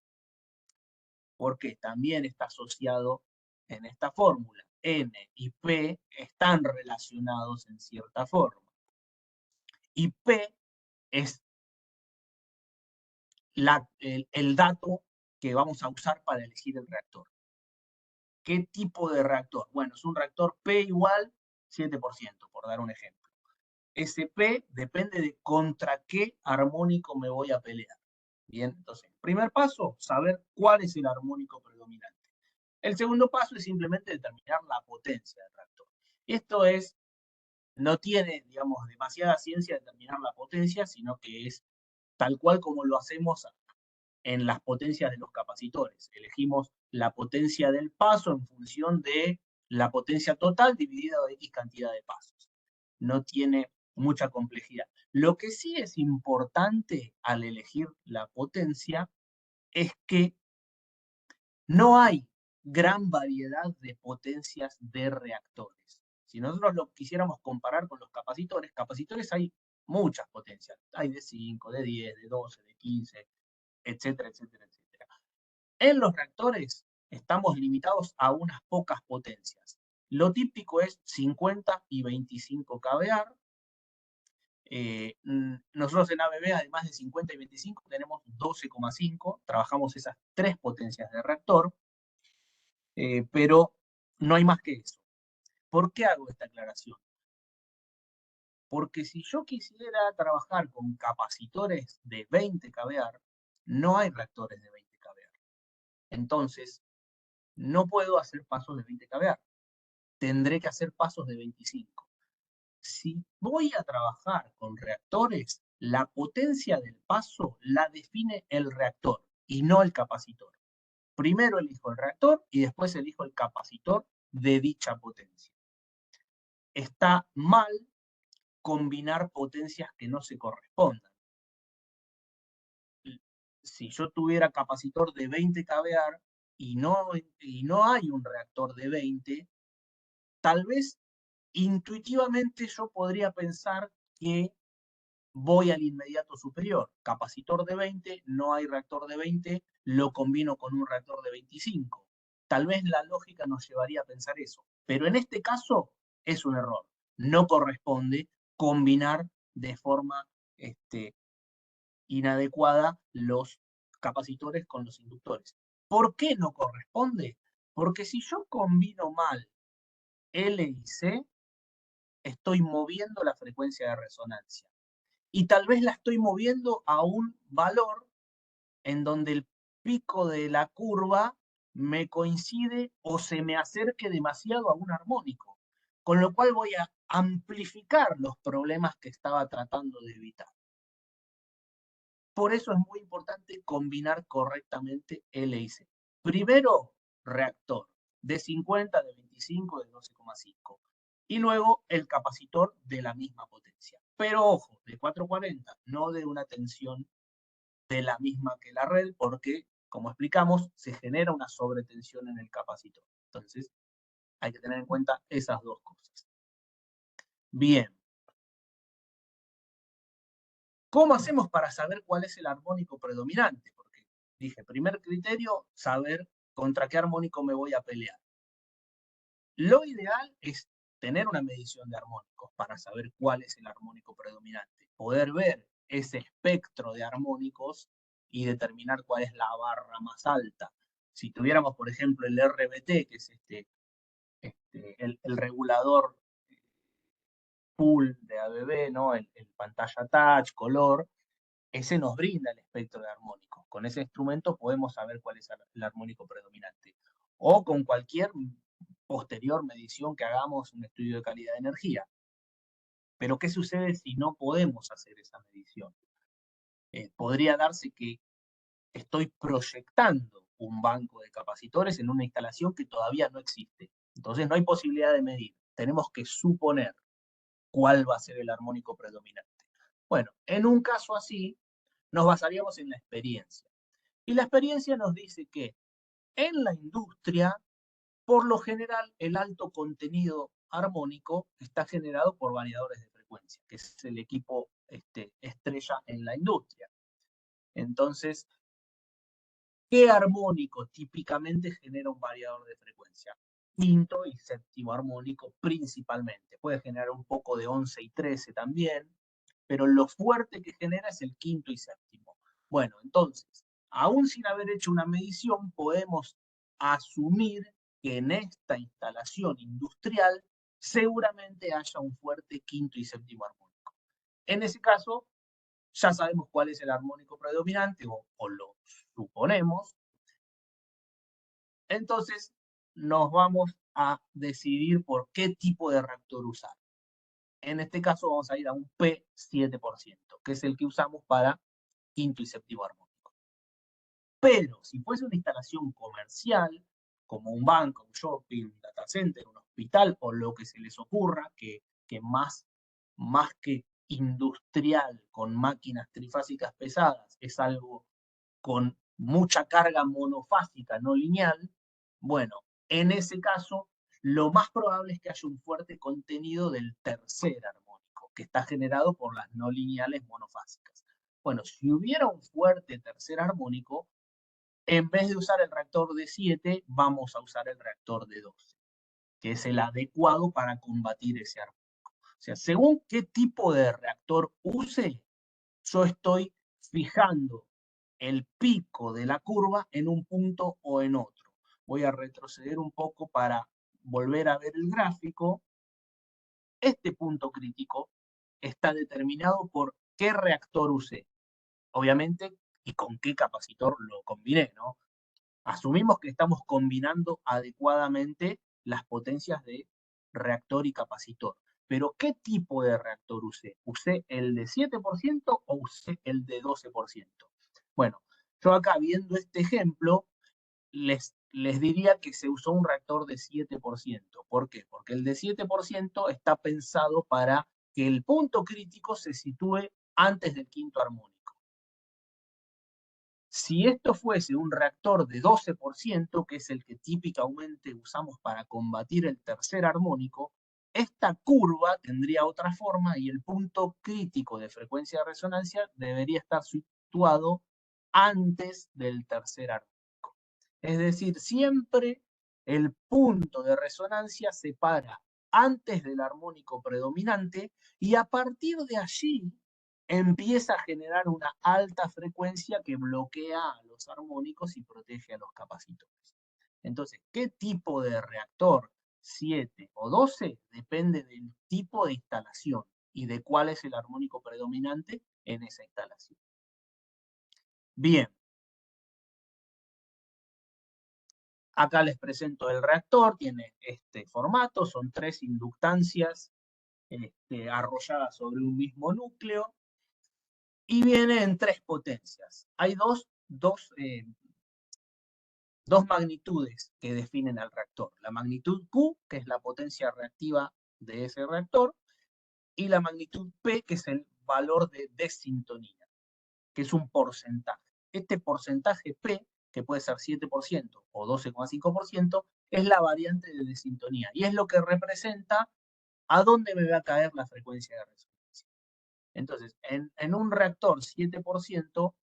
porque también está asociado en esta fórmula. N y P están relacionados en cierta forma. Y P es el dato que vamos a usar para elegir el reactor. ¿Qué tipo de reactor? Bueno, es un reactor P igual 7%, por dar un ejemplo. Ese P depende de contra qué armónico me voy a pelear. Bien, entonces, primer paso, saber cuál es el armónico predominante. El segundo paso es simplemente determinar la potencia del reactor. Esto no tiene, digamos, demasiada ciencia determinar la potencia, sino que es tal cual como lo hacemos en las potencias de los capacitores. Elegimos la potencia del paso en función de la potencia total dividida de X cantidad de pasos. No tiene mucha complejidad. Lo que sí es importante al elegir la potencia es que no hay gran variedad de potencias de reactores. Si nosotros lo quisiéramos comparar con los capacitores hay muchas potencias. Hay de 5, de 10, de 12, de 15, etcétera, etcétera, etcétera. En los reactores estamos limitados a unas pocas potencias. Lo típico es 50 y 25 kVAR. Nosotros en ABB, además de 50 y 25, tenemos 12,5. Trabajamos esas tres potencias de reactor, pero no hay más que eso. ¿Por qué hago esta aclaración? Porque si yo quisiera trabajar con capacitores de 20 kVAR, no hay reactores de 20 kVAR. Entonces, no puedo hacer pasos de 20 kVAR. Tendré que hacer pasos de 25. Si voy a trabajar con reactores, la potencia del paso la define el reactor y no el capacitor. Primero elijo el reactor y después elijo el capacitor de dicha potencia. Está mal combinar potencias que no se correspondan. Si yo tuviera capacitor de 20 kVAR y no hay un reactor de 20, tal vez intuitivamente yo podría pensar que voy al inmediato superior. Capacitor de 20, no hay reactor de 20, lo combino con un reactor de 25. Tal vez la lógica nos llevaría a pensar eso, pero en este caso es un error. No corresponde combinar de forma inadecuada los capacitores con los inductores. ¿Por qué no corresponde? Porque si yo combino mal L y C, estoy moviendo la frecuencia de resonancia. Y tal vez la estoy moviendo a un valor en donde el pico de la curva me coincide o se me acerque demasiado a un armónico, con lo cual voy a amplificar los problemas que estaba tratando de evitar. Por eso es muy importante combinar correctamente L y C. Primero, reactor de 50, de 25, de 12,5. Y luego el capacitor de la misma potencia. Pero ojo, de 440, no de una tensión de la misma que la red, porque, como explicamos, se genera una sobretensión en el capacitor. Entonces, hay que tener en cuenta esas dos cosas. Bien. ¿Cómo hacemos para saber cuál es el armónico predominante? Porque dije, primer criterio, saber contra qué armónico me voy a pelear. Lo ideal es tener una medición de armónicos para saber cuál es el armónico predominante. Poder ver ese espectro de armónicos y determinar cuál es la barra más alta. Si tuviéramos, por ejemplo, el RBT, que es el regulador full de ABB, ¿no? el pantalla touch, color, ese nos brinda el espectro de armónicos. Con ese instrumento podemos saber cuál es el armónico predominante. O con cualquier posterior medición que hagamos un estudio de calidad de energía. Pero ¿qué sucede si no podemos hacer esa medición? Podría darse que estoy proyectando un banco de capacitores en una instalación que todavía no existe. Entonces no hay posibilidad de medir. Tenemos que suponer cuál va a ser el armónico predominante. Bueno, en un caso así, nos basaríamos en la experiencia. Y la experiencia nos dice que en la industria, por lo general, el alto contenido armónico está generado por variadores de frecuencia, que es el equipo estrella en la industria. Entonces, ¿qué armónico típicamente genera un variador de frecuencia? Quinto y séptimo armónico principalmente. Puede generar un poco de 11 y 13 también, pero lo fuerte que genera es el quinto y séptimo. Bueno, entonces, aún sin haber hecho una medición, podemos asumir que en esta instalación industrial seguramente haya un fuerte quinto y séptimo armónico. En ese caso, ya sabemos cuál es el armónico predominante o lo suponemos. Entonces, nos vamos a decidir por qué tipo de reactor usar. En este caso vamos a ir a un P7%, que es el que usamos para quinto y séptimo armónico. Pero si fuese una instalación comercial, como un banco, un shopping, un data center, un hospital o lo que se les ocurra, que más que industrial con máquinas trifásicas pesadas, es algo con mucha carga monofásica, no lineal, bueno, en ese caso, lo más probable es que haya un fuerte contenido del tercer armónico, que está generado por las no lineales monofásicas. Bueno, si hubiera un fuerte tercer armónico, en vez de usar el reactor de 7, vamos a usar el reactor de 12, que es el adecuado para combatir ese armónico. O sea, según qué tipo de reactor use, yo estoy fijando el pico de la curva en un punto o en otro. Voy a retroceder un poco para volver a ver el gráfico. Este punto crítico está determinado por qué reactor usé. Obviamente, y con qué capacitor lo combiné, ¿no? Asumimos que estamos combinando adecuadamente las potencias de reactor y capacitor. Pero ¿qué tipo de reactor usé? ¿Usé el de 7% o usé el de 12%? Bueno, yo acá viendo este ejemplo, les diría que se usó un reactor de 7%. ¿Por qué? Porque el de 7% está pensado para que el punto crítico se sitúe antes del quinto armónico. Si esto fuese un reactor de 12%, que es el que típicamente usamos para combatir el tercer armónico, esta curva tendría otra forma y el punto crítico de frecuencia de resonancia debería estar situado antes del tercer armónico. Es decir, siempre el punto de resonancia se para antes del armónico predominante y a partir de allí empieza a generar una alta frecuencia que bloquea a los armónicos y protege a los capacitores. Entonces, ¿qué tipo de reactor? 7 o 12 depende del tipo de instalación y de cuál es el armónico predominante en esa instalación. Bien. Acá les presento el reactor, tiene este formato, son 3 inductancias arrolladas sobre un mismo núcleo y viene en 3 potencias. Hay dos magnitudes que definen al reactor. La magnitud Q, que es la potencia reactiva de ese reactor, y la magnitud P, que es el valor de desintonía, que es un porcentaje. Este porcentaje P, que puede ser 7% o 12,5%, es la variante de desintonía y es lo que representa a dónde me va a caer la frecuencia de resonancia. Entonces, en un reactor 7%,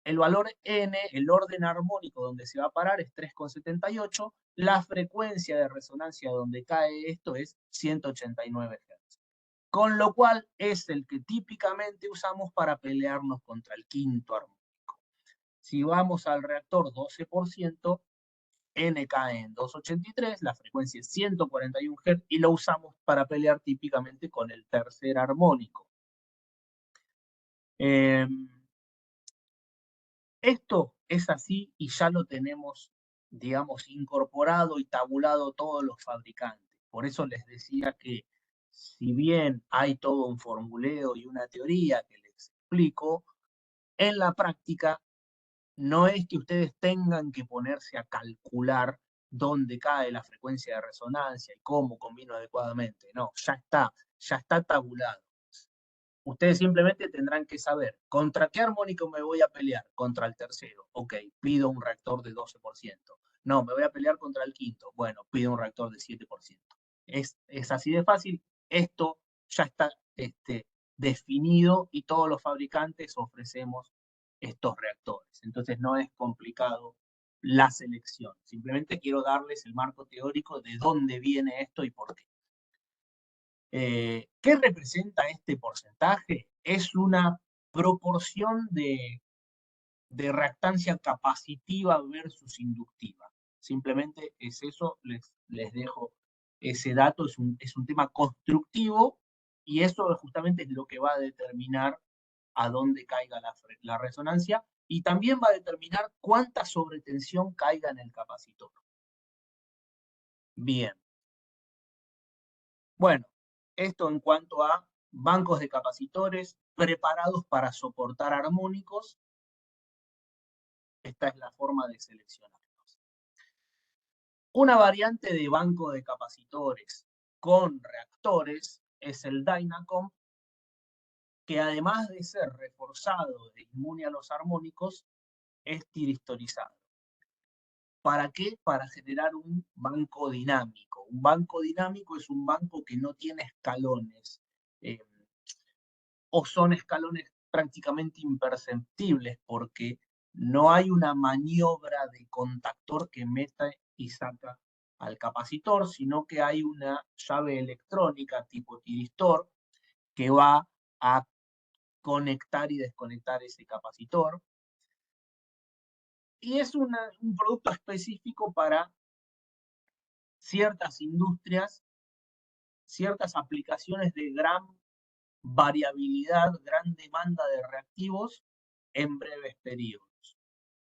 el valor n, el orden armónico donde se va a parar es 3,78, la frecuencia de resonancia donde cae esto es 189 Hz. Con lo cual es el que típicamente usamos para pelearnos contra el quinto armónico. Si vamos al reactor 12%, n cae en 283, la frecuencia es 141 Hz y lo usamos para pelear típicamente con el tercer armónico. Eh, Esto es así y ya lo tenemos, digamos, incorporado y tabulado todos los fabricantes. Por eso les decía que si bien hay todo un formuleo y una teoría que les explico, en la práctica no es que ustedes tengan que ponerse a calcular dónde cae la frecuencia de resonancia y cómo combino adecuadamente. No, ya está tabulado. Ustedes simplemente tendrán que saber contra qué armónico me voy a pelear. Contra el tercero. Ok, pido un reactor de 12%. No, me voy a pelear contra el quinto. Bueno, pido un reactor de 7%. Es así de fácil. Esto ya está definido y todos los fabricantes ofrecemos estos reactores. Entonces no es complicado la selección. Simplemente quiero darles el marco teórico de dónde viene esto y por qué. ¿Qué representa este porcentaje? Es una proporción de reactancia capacitiva versus inductiva. Simplemente es eso, les dejo ese dato, es un tema constructivo y eso justamente es lo que va a determinar a dónde caiga la resonancia y también va a determinar cuánta sobretensión caiga en el capacitor. Bien. Bueno, esto en cuanto a bancos de capacitores preparados para soportar armónicos. Esta es la forma de seleccionarlos. Una variante de banco de capacitores con reactores es el Dynacomp, que además de ser reforzado e inmune a los armónicos, es tiristorizado. ¿Para qué? Para generar un banco dinámico. Un banco dinámico es un banco que no tiene escalones. O son escalones prácticamente imperceptibles porque no hay una maniobra de contactor que meta y saca al capacitor, sino que hay una llave electrónica tipo tiristor que va a conectar y desconectar ese capacitor. Y es un producto específico para ciertas industrias, ciertas aplicaciones de gran variabilidad, gran demanda de reactivos en breves periodos.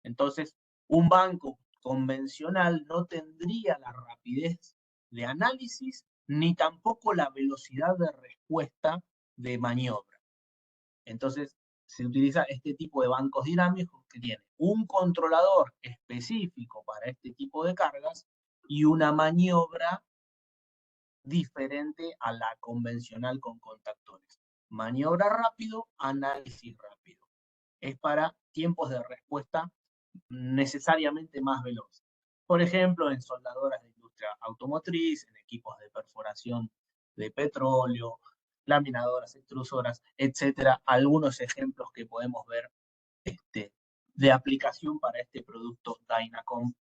Entonces, un banco convencional no tendría la rapidez de análisis ni tampoco la velocidad de respuesta de maniobra. Entonces, se utiliza este tipo de bancos dinámicos que tienen un controlador específico para este tipo de cargas y una maniobra diferente a la convencional con contactores. Maniobra rápido, análisis rápido. Es para tiempos de respuesta necesariamente más veloz. Por ejemplo, en soldadoras de industria automotriz, en equipos de perforación de petróleo, laminadoras, extrusoras, etcétera. Algunos ejemplos que podemos ver de aplicación para este producto Dynacomp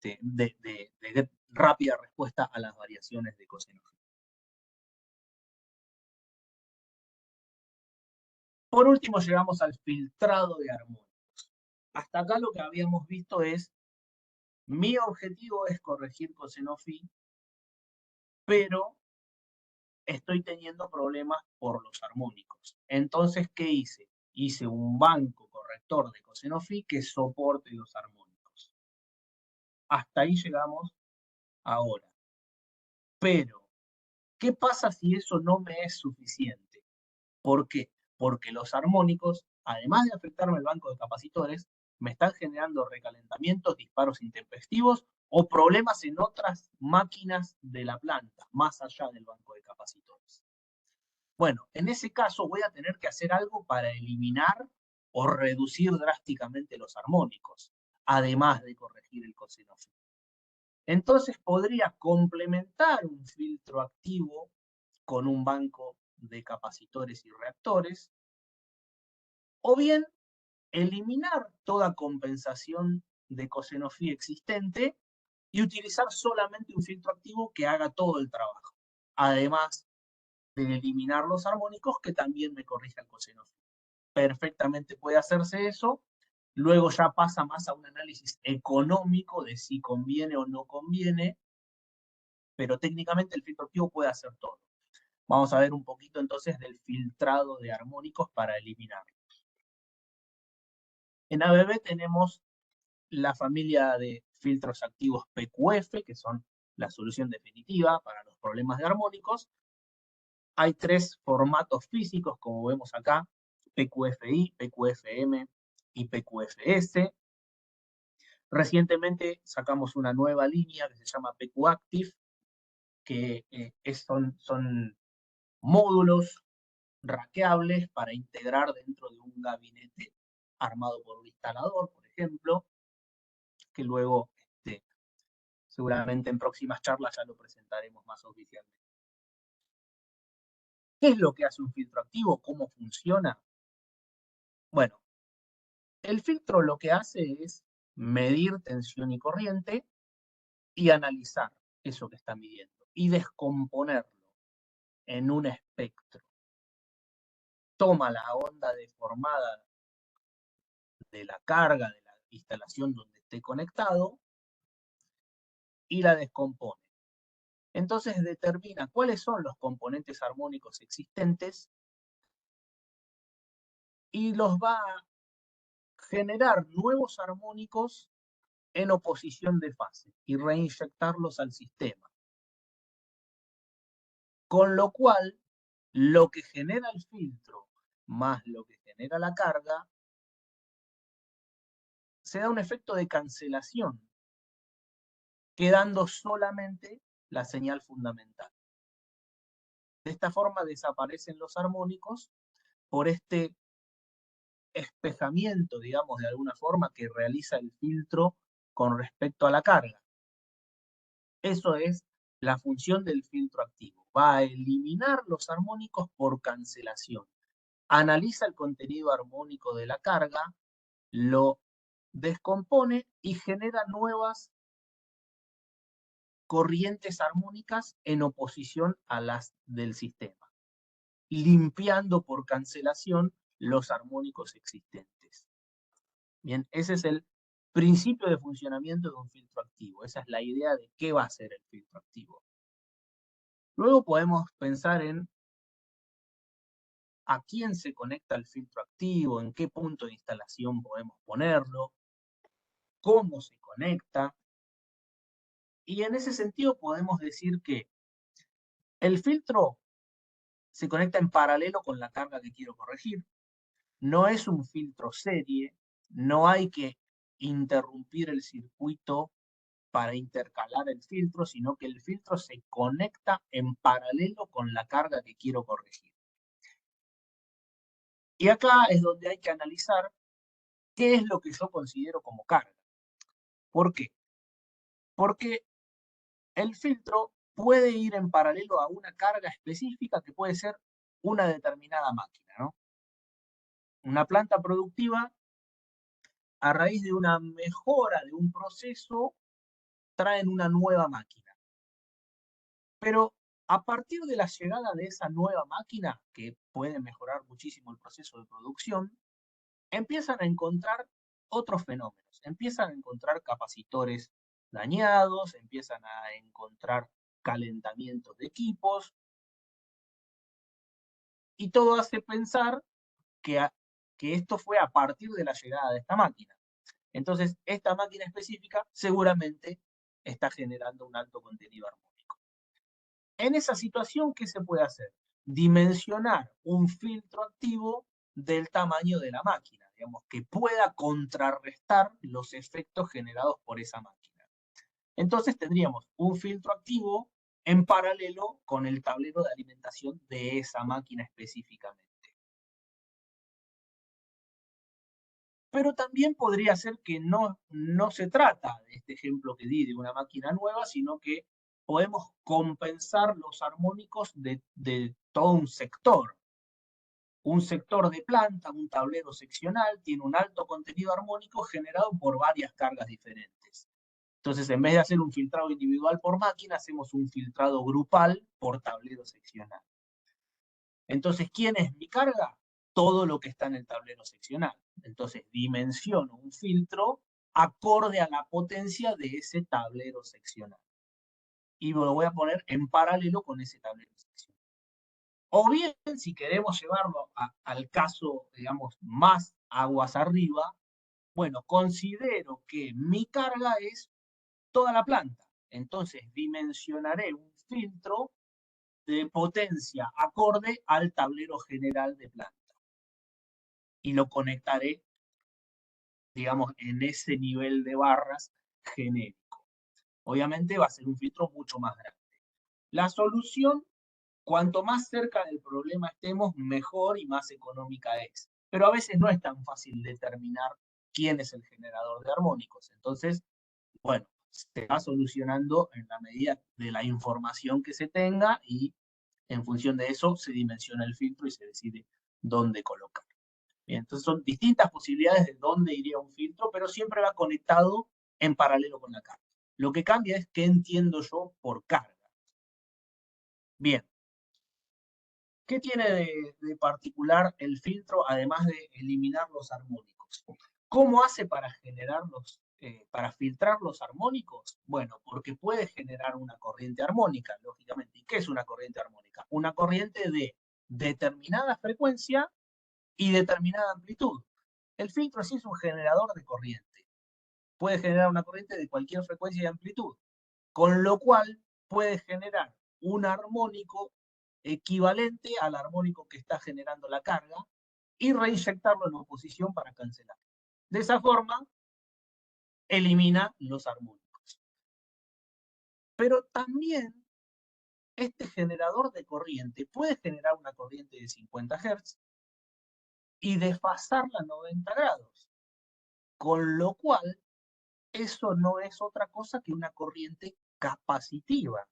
de rápida respuesta a las variaciones de coseno. Por último, llegamos al filtrado de armónicos. Hasta acá lo que habíamos visto es, mi objetivo es corregir coseno phi, pero estoy teniendo problemas por los armónicos. Entonces, ¿qué hice? Hice un banco corrector de coseno phi que soporte los armónicos. Hasta ahí llegamos ahora. Pero, ¿qué pasa si eso no me es suficiente? ¿Por qué? Porque los armónicos, además de afectarme el banco de capacitores, me están generando recalentamientos, disparos intempestivos o problemas en otras máquinas de la planta, más allá del banco de capacitores. Bueno, en ese caso voy a tener que hacer algo para eliminar o reducir drásticamente los armónicos, además de corregir el coseno phi. Entonces podría complementar un filtro activo con un banco de capacitores y reactores, o bien eliminar toda compensación de coseno phi existente y utilizar solamente un filtro activo que haga todo el trabajo, además de eliminar los armónicos que también me corrija el coseno phi. Perfectamente puede hacerse eso, luego ya pasa más a un análisis económico de si conviene o no conviene, pero técnicamente el filtro activo puede hacer todo. Vamos a ver un poquito entonces del filtrado de armónicos para eliminarlos. En ABB tenemos la familia de filtros activos PQF, que son la solución definitiva para los problemas de armónicos. Hay 3 formatos físicos, como vemos acá, PQFI, PQFM y PQFS. Recientemente sacamos una nueva línea que se llama PQActive, que son módulos rackeables para integrar dentro de un gabinete armado por un instalador, por ejemplo, que luego seguramente en próximas charlas ya lo presentaremos más oficialmente. ¿Qué es lo que hace un filtro activo? ¿Cómo funciona? Bueno, el filtro lo que hace es medir tensión y corriente y analizar eso que está midiendo y descomponerlo en un espectro. Toma la onda deformada de la carga de la instalación donde esté conectado y la descompone. Entonces determina cuáles son los componentes armónicos existentes y los va a generar nuevos armónicos en oposición de fase y reinyectarlos al sistema. Con lo cual, lo que genera el filtro más lo que genera la carga, se da un efecto de cancelación, quedando solamente la señal fundamental. De esta forma desaparecen los armónicos por este espejamiento, digamos, de alguna forma, que realiza el filtro con respecto a la carga. Eso es la función del filtro activo. Va a eliminar los armónicos por cancelación. Analiza el contenido armónico de la carga, lo descompone y genera nuevas corrientes armónicas en oposición a las del sistema, limpiando por cancelación los armónicos existentes. Bien, ese es el principio de funcionamiento de un filtro activo. Esa es la idea de qué va a ser el filtro activo. Luego podemos pensar en a quién se conecta el filtro activo, en qué punto de instalación podemos ponerlo, cómo se conecta. Y en ese sentido podemos decir que el filtro se conecta en paralelo con la carga que quiero corregir. No es un filtro serie, no hay que interrumpir el circuito para intercalar el filtro, sino que el filtro se conecta en paralelo con la carga que quiero corregir. Y acá es donde hay que analizar qué es lo que yo considero como carga. ¿Por qué? Porque el filtro puede ir en paralelo a una carga específica que puede ser una determinada máquina, ¿no? Una planta productiva, a raíz de una mejora de un proceso, traen una nueva máquina. Pero a partir de la llegada de esa nueva máquina, que puede mejorar muchísimo el proceso de producción, empiezan a encontrar otros fenómenos. Empiezan a encontrar capacitores dañados, empiezan a encontrar calentamientos de equipos, y todo hace pensar que esto fue a partir de la llegada de esta máquina. Entonces, esta máquina específica seguramente está generando un alto contenido armónico. En esa situación, ¿qué se puede hacer? Dimensionar un filtro activo del tamaño de la máquina, digamos, que pueda contrarrestar los efectos generados por esa máquina. Entonces tendríamos un filtro activo en paralelo con el tablero de alimentación de esa máquina específicamente. Pero también podría ser que no se trata de este ejemplo que di de una máquina nueva, sino que podemos compensar los armónicos de todo un sector. Un sector de planta, un tablero seccional, tiene un alto contenido armónico generado por varias cargas diferentes. Entonces, en vez de hacer un filtrado individual por máquina, hacemos un filtrado grupal por tablero seccional. Entonces, ¿quién es mi carga? Todo lo que está en el tablero seccional. Entonces, dimensiono un filtro acorde a la potencia de ese tablero seccional. Y lo voy a poner en paralelo con ese tablero seccional. O bien, si queremos llevarlo al caso, digamos, más aguas arriba, bueno, considero que mi carga es toda la planta. Entonces dimensionaré un filtro de potencia acorde al tablero general de planta. Y lo conectaré, digamos, en ese nivel de barras genérico. Obviamente va a ser un filtro mucho más grande. La solución, cuanto más cerca del problema estemos, mejor y más económica es. Pero a veces no es tan fácil determinar quién es el generador de armónicos. Entonces, bueno, se va solucionando en la medida de la información que se tenga y en función de eso se dimensiona el filtro y se decide dónde colocar. Bien, entonces son distintas posibilidades de dónde iría un filtro, pero siempre va conectado en paralelo con la carga. Lo que cambia es qué entiendo yo por carga. Bien, ¿qué tiene de particular el filtro además de eliminar los armónicos? ¿Cómo hace para para filtrar los armónicos? Bueno, porque puede generar una corriente armónica, lógicamente. ¿Y qué es una corriente armónica? Una corriente de determinada frecuencia y determinada amplitud. El filtro sí es un generador de corriente. Puede generar una corriente de cualquier frecuencia y amplitud, con lo cual puede generar un armónico equivalente al armónico que está generando la carga y reinyectarlo en oposición para cancelar. De esa forma, elimina los armónicos. Pero también este generador de corriente puede generar una corriente de 50 Hz y desfasarla a 90 grados, con lo cual eso no es otra cosa que una corriente capacitiva.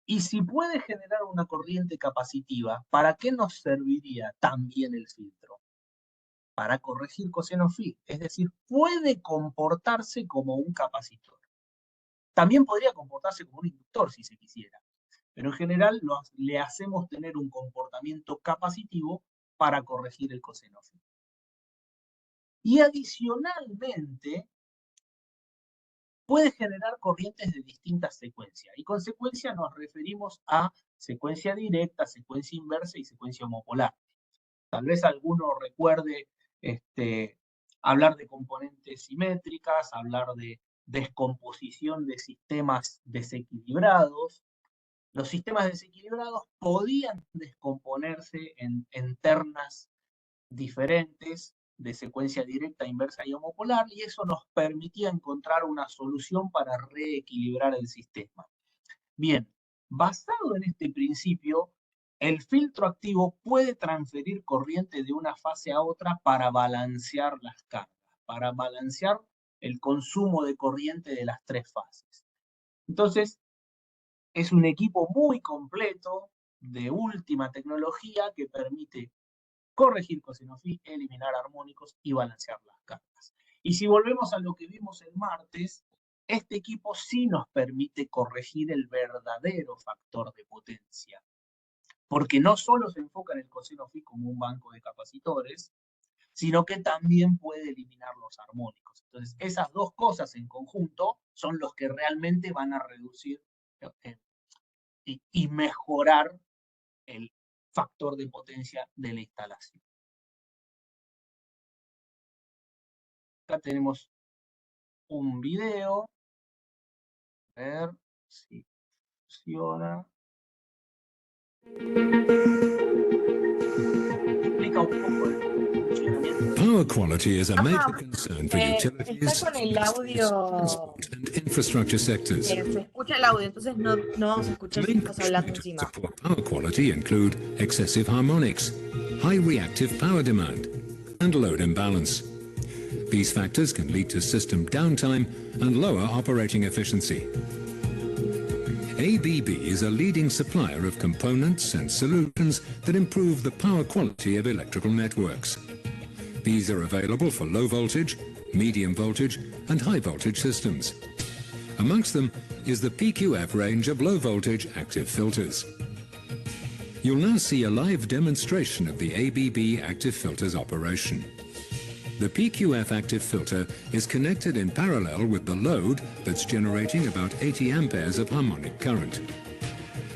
Y si puede generar una corriente capacitiva, ¿para qué nos serviría también el filtro? Para corregir coseno phi, es decir, puede comportarse como un capacitor. También podría comportarse como un inductor si se quisiera, pero en general le hacemos tener un comportamiento capacitivo para corregir el coseno phi. Y adicionalmente, puede generar corrientes de distintas secuencias. Y con secuencia nos referimos a secuencia directa, secuencia inversa y secuencia homopolar. Tal vez alguno recuerde hablar de componentes simétricas, hablar de descomposición de sistemas desequilibrados. Los sistemas desequilibrados podían descomponerse en ternas diferentes de secuencia directa, inversa y homopolar, y eso nos permitía encontrar una solución para reequilibrar el sistema. Bien, basado en este principio, el filtro activo puede transferir corriente de una fase a otra para balancear las cargas, para balancear el consumo de corriente de las tres fases. Entonces, es un equipo muy completo, de última tecnología, que permite corregir coseno phi, eliminar armónicos y balancear las cargas. Y si volvemos a lo que vimos el martes, este equipo sí nos permite corregir el verdadero factor de potencia, porque no solo se enfoca en el coseno phi como un banco de capacitores, sino que también puede eliminar los armónicos. Entonces, esas dos cosas en conjunto son los que realmente van a reducir y mejorar el factor de potencia de la instalación. Acá tenemos un video. A ver si funciona. Explica un poco el funcionamiento. Power quality is a major Ajá, concern for está utilities, con el industries, audio, transport, and infrastructure sectors. se escucha el audio, entonces no vamos a escuchar si Main estás hablando contributors encima. to poor power quality include excessive harmonics, high reactive power demand, and load imbalance. These factors can lead to system downtime and lower operating efficiency. ABB is a leading supplier of components and solutions that improve the power quality of electrical networks. These are available for low voltage, medium voltage, and high voltage systems. Amongst them is the PQF range of low voltage active filters. You'll now see a live demonstration of the ABB active filter's operation. The PQF active filter is connected in parallel with the load that's generating about 80 amperes of harmonic current.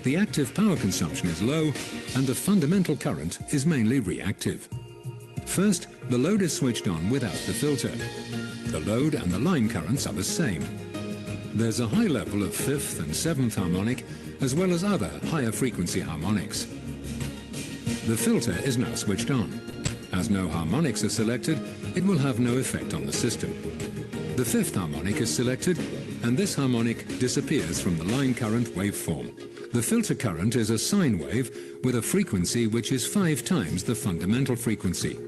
the active power consumption is low and the fundamental current is mainly reactive. First, the load is switched on without the filter. The load and the line currents are the same. There's a high level of 5th and 7th harmonic, as well as other higher frequency harmonics. The filter is now switched on. As no harmonics are selected, it will have no effect on the system. The 5th harmonic is selected, and this harmonic disappears from the line current waveform. The filter current is a sine wave with a frequency which is 5 times the fundamental frequency.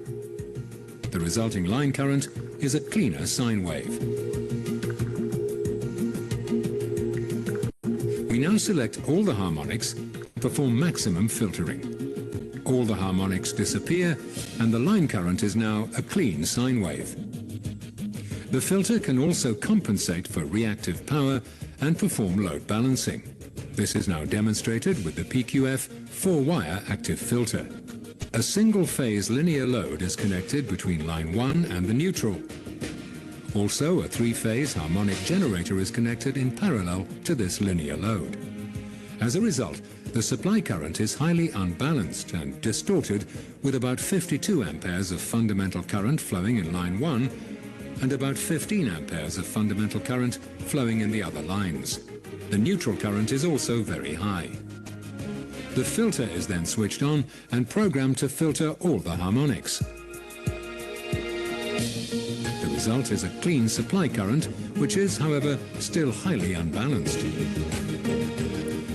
The resulting line current is a cleaner sine wave. We now select all the harmonics, perform maximum filtering. All the harmonics disappear, and the line current is now a clean sine wave. The filter can also compensate for reactive power and perform load balancing. This is now demonstrated with the PQF 4-wire active filter. A single-phase linear load is connected between line 1 and the neutral. Also, a 3-phase harmonic generator is connected in parallel to this linear load. As a result, the supply current is highly unbalanced and distorted, with about 52 amperes of fundamental current flowing in line 1 and about 15 amperes of fundamental current flowing in the other lines. The neutral current is also very high. The filter is then switched on and programmed to filter all the harmonics. The result is a clean supply current, which is, however, still highly unbalanced.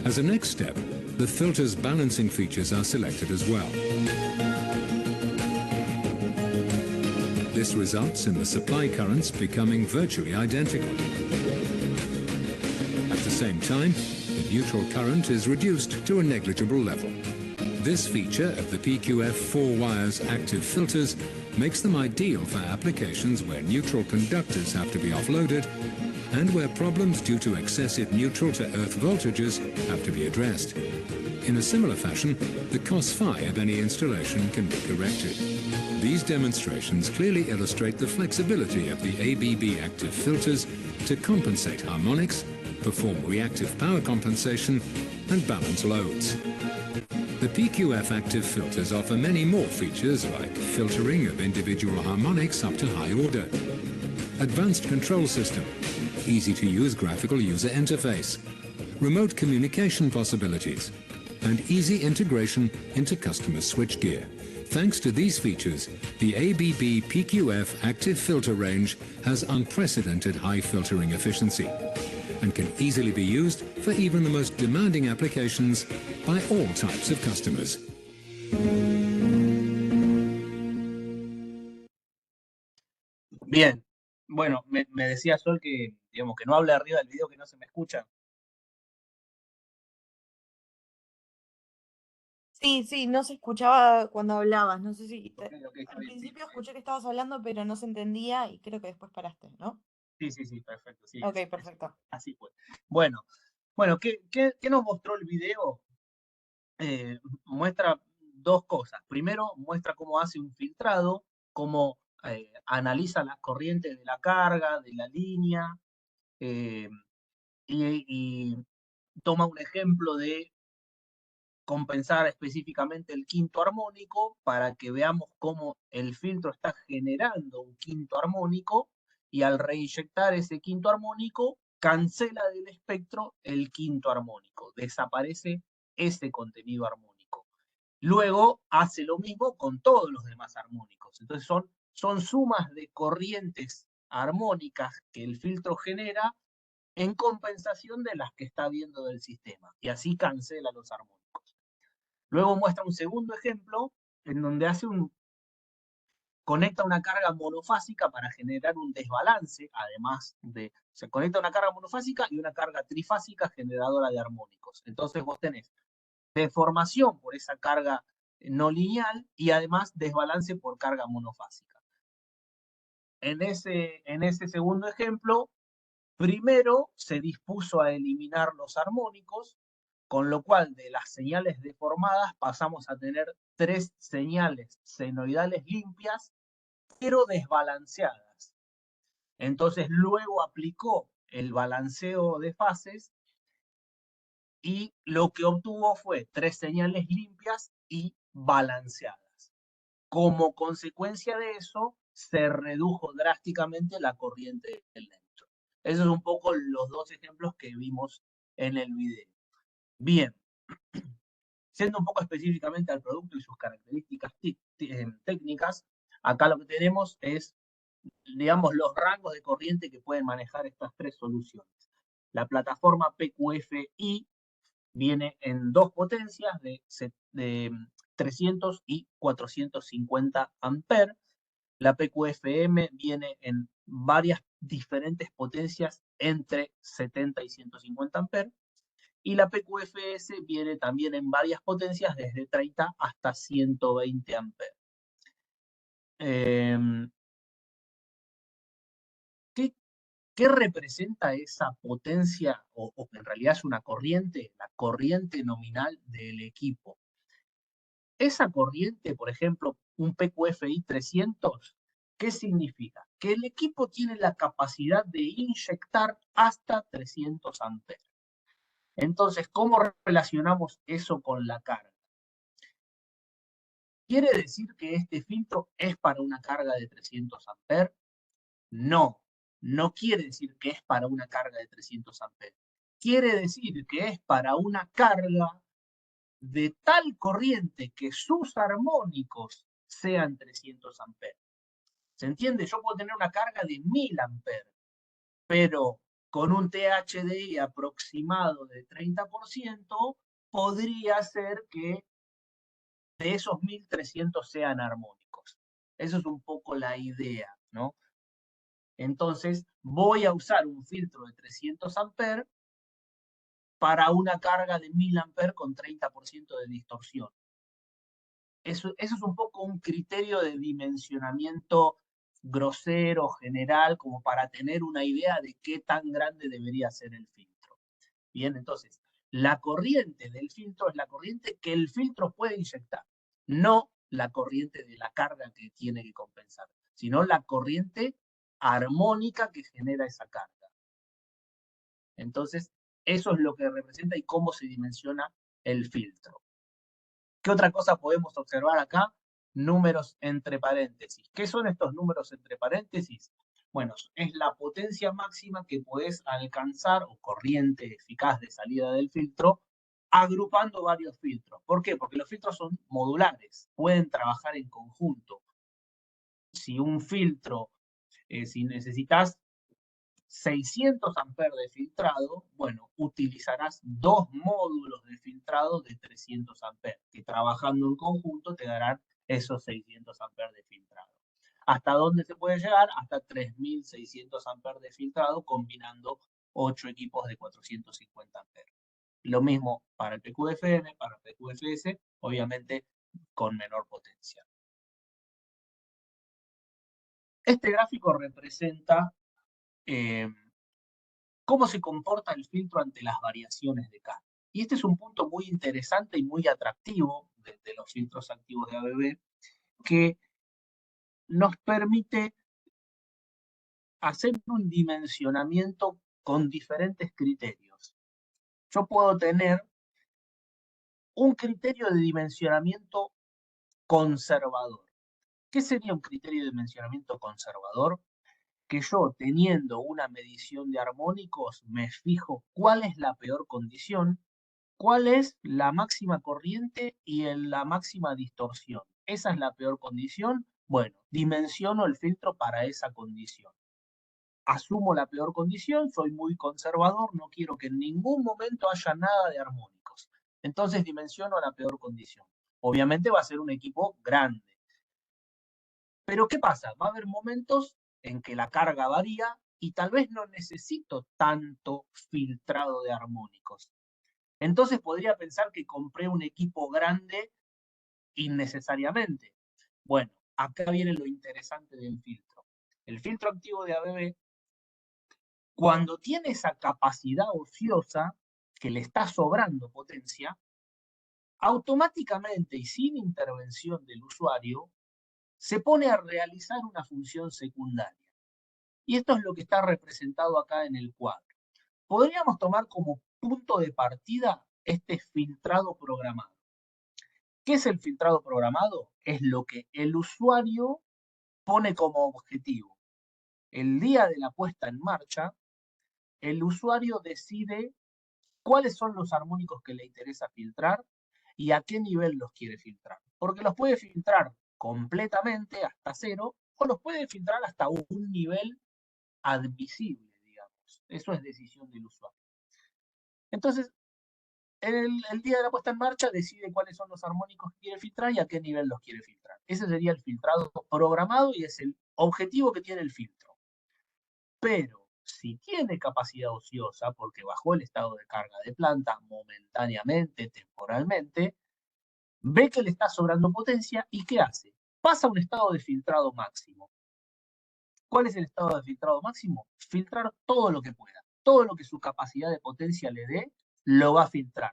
As a next step, the filter's balancing features are selected as well. This results in the supply currents becoming virtually identical. At the same time, the neutral current is reduced to a negligible level. This feature of the PQF 4-wires active filters makes them ideal for applications where neutral conductors have to be offloaded and where problems due to excessive neutral-to-earth voltages have to be addressed. In a similar fashion, the cos-phi of any installation can be corrected. These demonstrations clearly illustrate the flexibility of the ABB active filters to compensate harmonics, perform reactive power compensation, and balance loads. The PQF active filters offer many more features like filtering of individual harmonics up to high order, advanced control system, easy-to-use graphical user interface, remote communication possibilities, and easy integration into customer switchgear. Thanks to these features, the ABB PQF active filter range has unprecedented high filtering efficiency and can easily be used for even the most demanding applications by all types of customers. Bien, bueno, me decía Sol que, digamos, que no hable arriba del video, que no se me escucha. Sí, no se escuchaba cuando hablabas. No sé si. Ok, está Al bien, sí. principio escuché que estabas hablando, pero no se entendía y creo que después paraste, ¿no? Sí, perfecto, sí. Ok, perfecto. Así fue. Bueno, ¿qué nos mostró el video? Muestra dos cosas. Primero, muestra cómo hace un filtrado, cómo analiza las corrientes de la carga, de la línea, eh, y toma un ejemplo de compensar específicamente el quinto armónico para que veamos cómo el filtro está generando un quinto armónico y al reinyectar ese quinto armónico cancela del espectro el quinto armónico, desaparece ese contenido armónico. Luego hace lo mismo con todos los demás armónicos. Entonces son sumas de corrientes armónicas que el filtro genera en compensación de las que está viendo del sistema, y así cancela los armónicos. Luego muestra un segundo ejemplo en donde conecta una carga monofásica para generar un desbalance, se conecta una carga monofásica y una carga trifásica generadora de armónicos. Entonces vos tenés deformación por esa carga no lineal y además desbalance por carga monofásica. En ese segundo ejemplo, primero se dispuso a eliminar los armónicos, con lo cual de las señales deformadas pasamos a tener 3 señales senoidales limpias, pero desbalanceadas. Entonces luego aplicó el balanceo de fases y lo que obtuvo fue 3 señales limpias y balanceadas. Como consecuencia de eso, se redujo drásticamente la corriente del neutro. Esos son un poco los 2 ejemplos que vimos en el video. Bien, siendo un poco específicamente al producto y sus características técnicas, acá lo que tenemos es, digamos, los rangos de corriente que pueden manejar estas 3 soluciones. La plataforma PQFI viene en 2 potencias de 300 y 450 amperes. La PQFM viene en varias diferentes potencias entre 70 y 150 amperes. Y la PQFS viene también en varias potencias desde 30 hasta 120 amperes. ¿Qué representa esa potencia, o que en realidad es una corriente? La corriente nominal del equipo. Esa corriente, por ejemplo, un PQFI 300, ¿qué significa? Que el equipo tiene la capacidad de inyectar hasta 300 amperes. Entonces, ¿cómo relacionamos eso con la carga? ¿Quiere decir que este filtro es para una carga de 300 amperes? No, no quiere decir que es para una carga de 300 amperes. Quiere decir que es para una carga de tal corriente que sus armónicos sean 300 amperes. ¿Se entiende? Yo puedo tener una carga de 1000 amperes, pero con un THDI aproximado de 30%, podría ser que de esos 1300 sean armónicos. Eso es un poco la idea, ¿no? Entonces, voy a usar un filtro de 300 amperes para una carga de 1000 amperes con 30% de distorsión. Eso es un poco un criterio de dimensionamiento grosero, general, como para tener una idea de qué tan grande debería ser el filtro. Bien, entonces, la corriente del filtro es la corriente que el filtro puede inyectar, no la corriente de la carga que tiene que compensar, sino la corriente armónica que genera esa carga. Entonces, eso es lo que representa y cómo se dimensiona el filtro. ¿Qué otra cosa podemos observar acá? Números entre paréntesis. ¿Qué son estos números entre paréntesis? Bueno, es la potencia máxima que podés alcanzar, o corriente eficaz de salida del filtro, agrupando varios filtros. ¿Por qué? Porque los filtros son modulares, pueden trabajar en conjunto. Si un filtro, si necesitas 600 amperes de filtrado, bueno, utilizarás 2 módulos de filtrado de 300 amperes, que trabajando en conjunto te darán esos 600 amperes de filtrado. ¿Hasta dónde se puede llegar? Hasta 3600 amperes de filtrado, combinando 8 equipos de 450 amperes. Lo mismo para el PQFM, para el PQFS, obviamente con menor potencia. Este gráfico representa cómo se comporta el filtro ante las variaciones de carga. Y este es un punto muy interesante y muy atractivo de los filtros activos de ABB, que nos permite hacer un dimensionamiento con diferentes criterios. Yo puedo tener un criterio de dimensionamiento conservador. ¿Qué sería un criterio de dimensionamiento conservador? Que yo, teniendo una medición de armónicos, me fijo cuál es la peor condición, cuál es la máxima corriente y la máxima distorsión. Esa es la peor condición. Bueno, dimensiono el filtro para esa condición. Asumo la peor condición, soy muy conservador, no quiero que en ningún momento haya nada de armónicos. Entonces dimensiono la peor condición. Obviamente va a ser un equipo grande. Pero ¿qué pasa? Va a haber momentos en que la carga varía y tal vez no necesito tanto filtrado de armónicos. Entonces podría pensar que compré un equipo grande innecesariamente. Bueno, acá viene lo interesante del filtro. El filtro activo de ABB, cuando tiene esa capacidad ociosa, que le está sobrando potencia, automáticamente y sin intervención del usuario, se pone a realizar una función secundaria. Y esto es lo que está representado acá en el cuadro. Podríamos tomar como punto de partida este filtrado programado. ¿Qué es el filtrado programado? Es lo que el usuario pone como objetivo. El día de la puesta en marcha, el usuario decide cuáles son los armónicos que le interesa filtrar y a qué nivel los quiere filtrar. Porque los puede filtrar completamente hasta 0 o los puede filtrar hasta un nivel admisible, digamos. Eso es decisión del usuario. Entonces, el día de la puesta en marcha decide cuáles son los armónicos que quiere filtrar y a qué nivel los quiere filtrar. Ese sería el filtrado programado y es el objetivo que tiene el filtro. Pero si tiene capacidad ociosa, porque bajó el estado de carga de planta momentáneamente, temporalmente, ve que le está sobrando potencia y ¿qué hace? Pasa a un estado de filtrado máximo. ¿Cuál es el estado de filtrado máximo? Filtrar todo lo que pueda. Todo lo que su capacidad de potencia le dé, lo va a filtrar.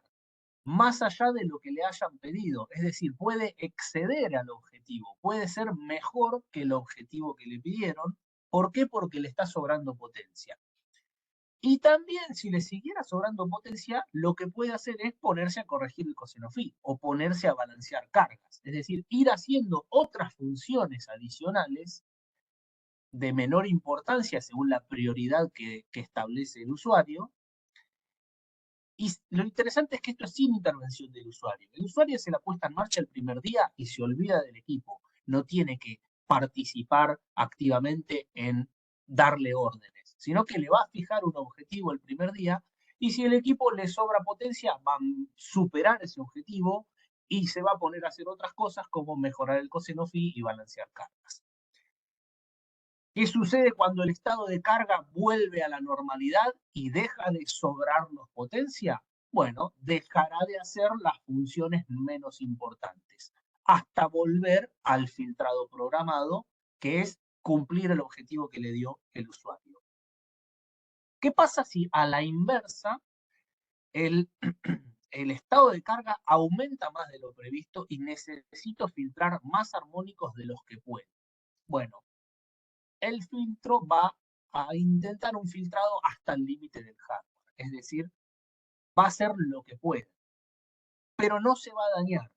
Más allá de lo que le hayan pedido. Es decir, puede exceder al objetivo. Puede ser mejor que el objetivo que le pidieron. ¿Por qué? Porque le está sobrando potencia. Y también, si le siguiera sobrando potencia, lo que puede hacer es ponerse a corregir el coseno phi o ponerse a balancear cargas. Es decir, ir haciendo otras funciones adicionales de menor importancia según la prioridad que establece el usuario. Y lo interesante es que esto es sin intervención del usuario. El usuario se la puesta en marcha el primer día y se olvida del equipo. No tiene que participar activamente en darle órdenes, sino que le va a fijar un objetivo el primer día y si el equipo le sobra potencia, va a superar ese objetivo y se va a poner a hacer otras cosas como mejorar el coseno phi y balancear cargas. ¿Qué sucede cuando el estado de carga vuelve a la normalidad y deja de sobrarnos potencia? Bueno, dejará de hacer las funciones menos importantes, hasta volver al filtrado programado, que es cumplir el objetivo que le dio el usuario. ¿Qué pasa si a la inversa el estado de carga aumenta más de lo previsto y necesito filtrar más armónicos de los que puedo? Bueno, el filtro va a intentar un filtrado hasta el límite del hardware. Es decir, va a hacer lo que pueda. Pero no se va a dañar.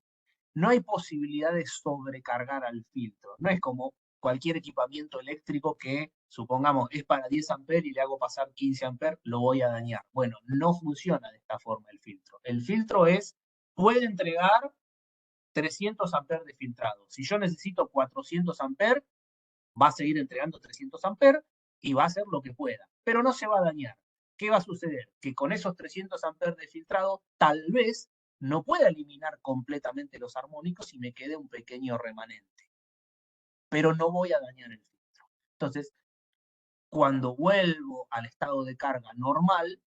No hay posibilidad de sobrecargar al filtro. No es como cualquier equipamiento eléctrico que, supongamos, es para 10 amperes y le hago pasar 15 amperes, lo voy a dañar. Bueno, no funciona de esta forma el filtro. El filtro puede entregar 300 amperes de filtrado. Si yo necesito 400 amperes, va a seguir entregando 300 amperes y va a hacer lo que pueda, pero no se va a dañar. ¿Qué va a suceder? Que con esos 300 amperes de filtrado, tal vez no pueda eliminar completamente los armónicos y me quede un pequeño remanente, pero no voy a dañar el filtro. Entonces, cuando vuelvo al estado de carga normal,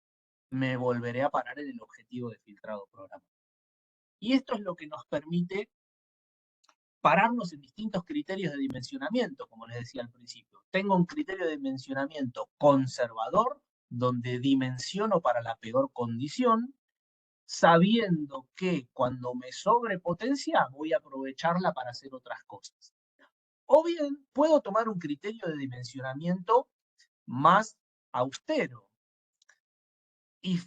me volveré a parar en el objetivo de filtrado programado. Y esto es lo que nos permite pararnos en distintos criterios de dimensionamiento, como les decía al principio. Tengo un criterio de dimensionamiento conservador, donde dimensiono para la peor condición, sabiendo que cuando me sobrepotencia voy a aprovecharla para hacer otras cosas. O bien, puedo tomar un criterio de dimensionamiento más austero y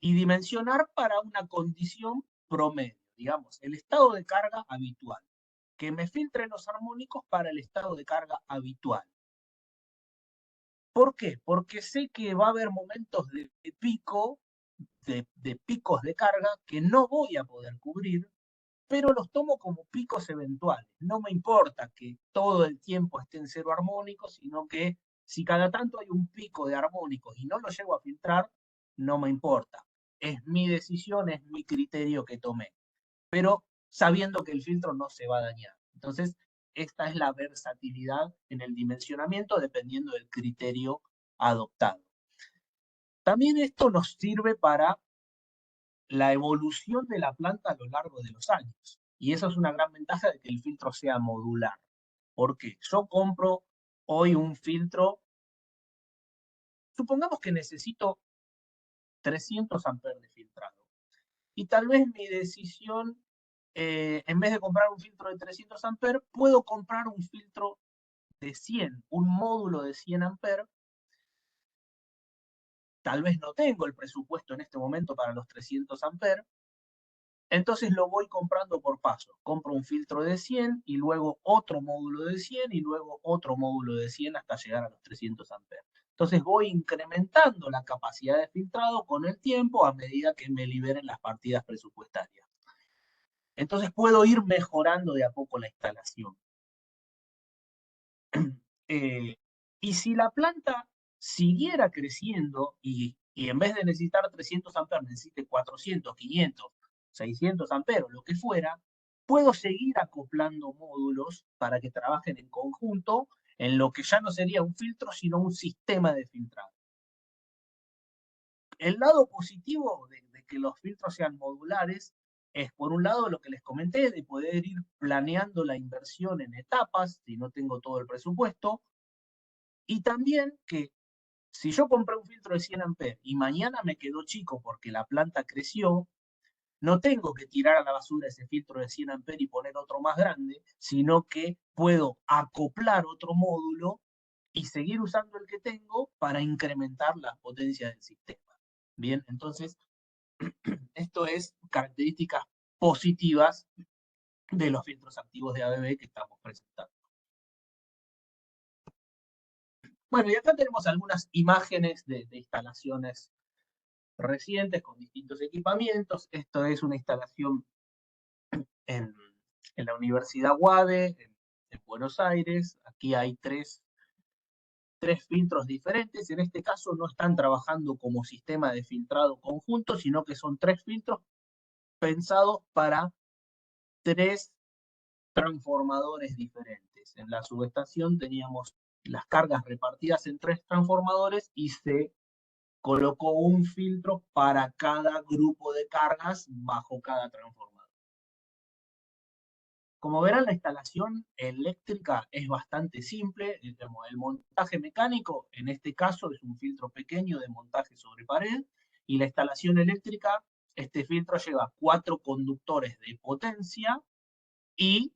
dimensionar para una condición promedio, digamos, el estado de carga habitual. Que me filtre los armónicos para el estado de carga habitual. ¿Por qué? Porque sé que va a haber momentos de pico, de picos de carga que no voy a poder cubrir, pero los tomo como picos eventuales. No me importa que todo el tiempo esté en 0 armónicos, sino que si cada tanto hay un pico de armónicos y no lo llego a filtrar, no me importa. Es mi decisión, es mi criterio que tomé. Pero sabiendo que el filtro no se va a dañar. Entonces, esta es la versatilidad en el dimensionamiento dependiendo del criterio adoptado. También esto nos sirve para la evolución de la planta a lo largo de los años. Y eso es una gran ventaja de que el filtro sea modular. Porque yo compro hoy un filtro, supongamos que necesito 300 amperes de filtrado. Y tal vez mi decisión, en vez de comprar un filtro de 300 amperes, puedo comprar un filtro de 100, un módulo de 100 amperes, tal vez no tengo el presupuesto en este momento para los 300 amperes, entonces lo voy comprando por pasos. Compro un filtro de 100 y luego otro módulo de 100 y luego otro módulo de 100 hasta llegar a los 300 amperes. Entonces voy incrementando la capacidad de filtrado con el tiempo a medida que me liberen las partidas presupuestarias. Entonces puedo ir mejorando de a poco la instalación. Y si la planta siguiera creciendo y en vez de necesitar 300 amperes necesite 400, 500, 600 amperes, lo que fuera, puedo seguir acoplando módulos para que trabajen en conjunto en lo que ya no sería un filtro, sino un sistema de filtrado. El lado positivo de que los filtros sean modulares es, por un lado, lo que les comenté, de poder ir planeando la inversión en etapas, si no tengo todo el presupuesto, y también que si yo compré un filtro de 100 amperes y mañana me quedó chico porque la planta creció, no tengo que tirar a la basura ese filtro de 100 amperes y poner otro más grande, sino que puedo acoplar otro módulo y seguir usando el que tengo para incrementar la potencia del sistema. Bien, entonces, esto es características positivas de los filtros activos de ABB que estamos presentando. Bueno, y acá tenemos algunas imágenes de instalaciones recientes con distintos equipamientos. Esto es una instalación en la Universidad UADE, en Buenos Aires. Aquí hay tres filtros diferentes. En este caso no están trabajando como sistema de filtrado conjunto, sino que son 3 filtros pensados para 3 transformadores diferentes. En la subestación teníamos las cargas repartidas en 3 transformadores y se colocó un filtro para cada grupo de cargas bajo cada transformador. Como verán, la instalación eléctrica es bastante simple. El montaje mecánico, en este caso, es un filtro pequeño de montaje sobre pared. Y la instalación eléctrica, este filtro lleva 4 conductores de potencia y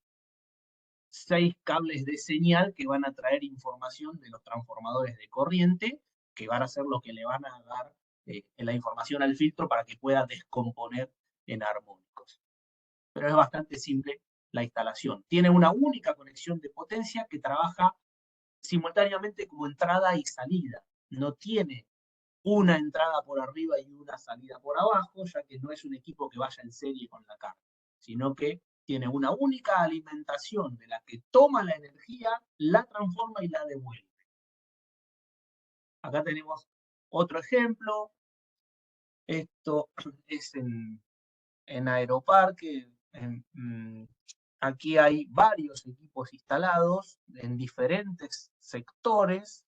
6 cables de señal que van a traer información de los transformadores de corriente, que van a ser lo que le van a dar la información al filtro para que pueda descomponer en armónicos. Pero es bastante simple la instalación. Tiene una única conexión de potencia que trabaja simultáneamente como entrada y salida. No tiene una entrada por arriba y una salida por abajo, ya que no es un equipo que vaya en serie con la carga, sino que tiene una única alimentación de la que toma la energía, la transforma y la devuelve. Acá tenemos otro ejemplo. Esto es en Aeroparque. Aquí hay varios equipos instalados en diferentes sectores.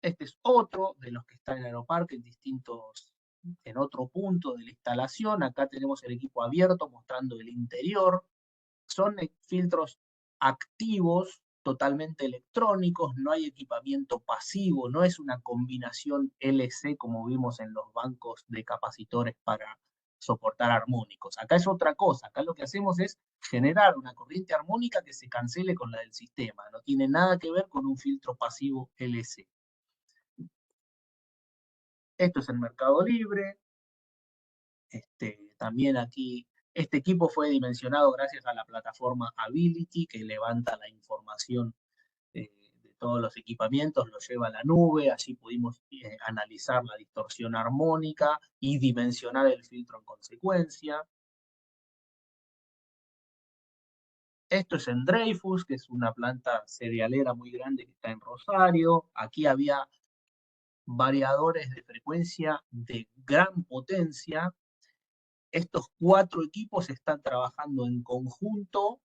Este es otro de los que están en Aeroparque en otro punto de la instalación. Acá tenemos el equipo abierto mostrando el interior. Son filtros activos, totalmente electrónicos, no hay equipamiento pasivo, no es una combinación LC como vimos en los bancos de capacitores para soportar armónicos. Acá es otra cosa, acá lo que hacemos es generar una corriente armónica que se cancele con la del sistema, no tiene nada que ver con un filtro pasivo LC. Esto es el Mercado Libre. También aquí, este equipo fue dimensionado gracias a la plataforma Ability, que levanta la información de todos los equipamientos, lo lleva a la nube. Allí pudimos analizar la distorsión armónica y dimensionar el filtro en consecuencia. Esto es en Dreyfus, que es una planta cerealera muy grande que está en Rosario. Aquí había variadores de frecuencia de gran potencia. Estos 4 equipos están trabajando en conjunto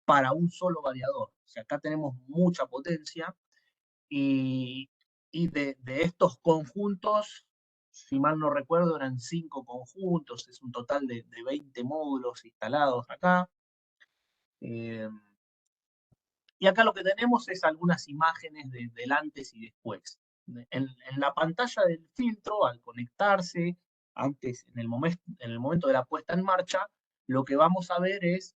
para un solo variador. O sea, acá tenemos mucha potencia y de estos conjuntos, si mal no recuerdo, eran 5 conjuntos, es un total de 20 módulos instalados acá. Y acá lo que tenemos es algunas imágenes del antes y después. En la pantalla del filtro, al conectarse, antes, en el momento de la puesta en marcha, lo que vamos a ver es,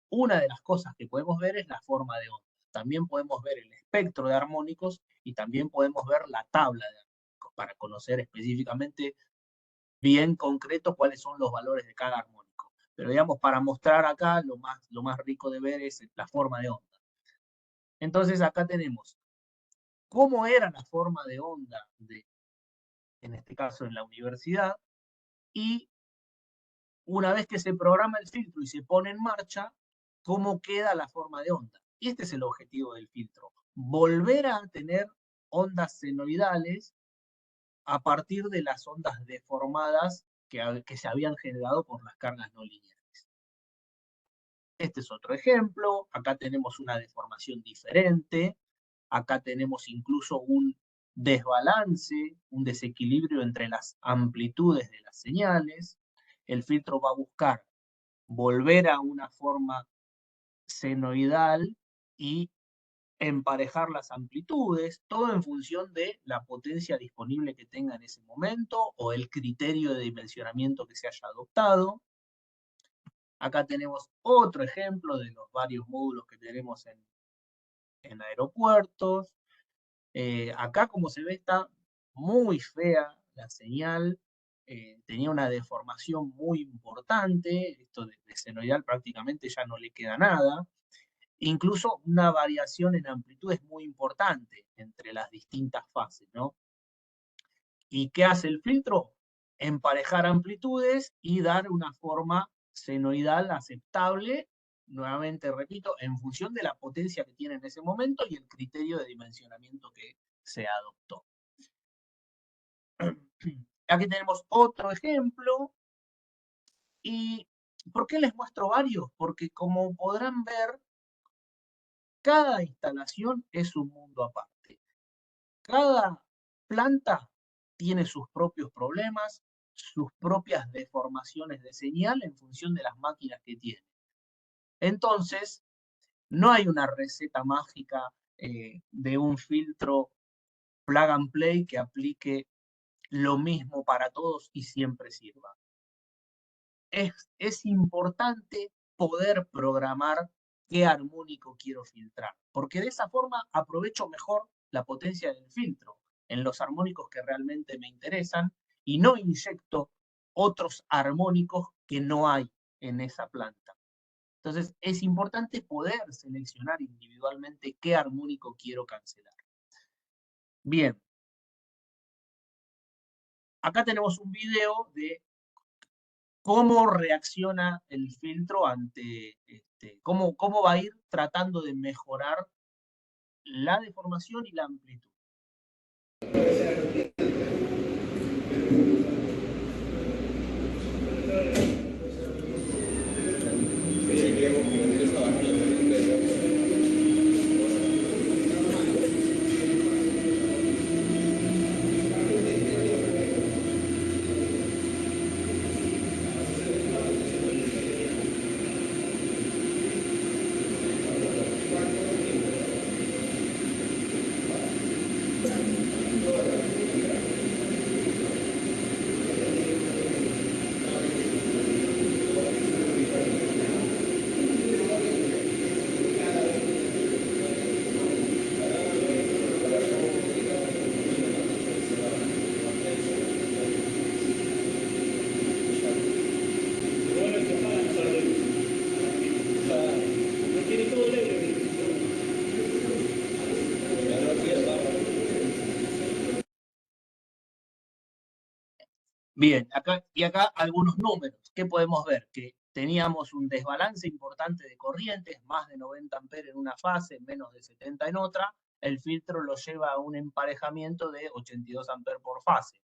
una de las cosas que podemos ver es la forma de onda. también podemos ver el espectro de armónicos y también podemos ver la tabla de armónicos para conocer específicamente bien concreto cuáles son los valores de cada armónico. Pero digamos, para mostrar acá, lo más rico de ver es la forma de onda. Entonces acá tenemos cómo era la forma de onda, en este caso en la universidad, y una vez que se programa el filtro y se pone en marcha, cómo queda la forma de onda. Y este es el objetivo del filtro, volver a tener ondas senoidales a partir de las ondas deformadas que se habían generado por las cargas no lineales. Este es otro ejemplo, acá tenemos una deformación diferente, acá tenemos incluso un desbalance, un desequilibrio entre las amplitudes de las señales. El filtro va a buscar volver a una forma senoidal y emparejar las amplitudes, todo en función de la potencia disponible que tenga en ese momento o el criterio de dimensionamiento que se haya adoptado. Acá tenemos otro ejemplo de los varios módulos que tenemos en aeropuertos. Acá, como se ve, está muy fea la señal, tenía una deformación muy importante, esto de senoidal prácticamente ya no le queda nada, incluso una variación en amplitudes muy importante entre las distintas fases, ¿no? ¿Y qué hace el filtro? Emparejar amplitudes y dar una forma senoidal aceptable, nuevamente repito, en función de la potencia que tiene en ese momento y el criterio de dimensionamiento que se adoptó. Aquí tenemos otro ejemplo. ¿Y por qué les muestro varios? Porque como podrán ver, cada instalación es un mundo aparte. Cada planta tiene sus propios problemas, sus propias deformaciones de señal en función de las máquinas que tiene. Entonces, no hay una receta mágica de un filtro plug and play que aplique lo mismo para todos y siempre sirva. Es importante poder programar qué armónico quiero filtrar, porque de esa forma aprovecho mejor la potencia del filtro en los armónicos que realmente me interesan y no inyecto otros armónicos que no hay en esa planta. Entonces es importante poder seleccionar individualmente qué armónico quiero cancelar. Bien. Acá tenemos un video de cómo reacciona el filtro ante, cómo va a ir tratando de mejorar la deformación y la amplitud. Bien, acá algunos números. ¿Qué podemos ver? Que teníamos un desbalance importante de corrientes, más de 90 amperes en una fase, menos de 70 en otra. El filtro lo lleva a un emparejamiento de 82 amperes por fase.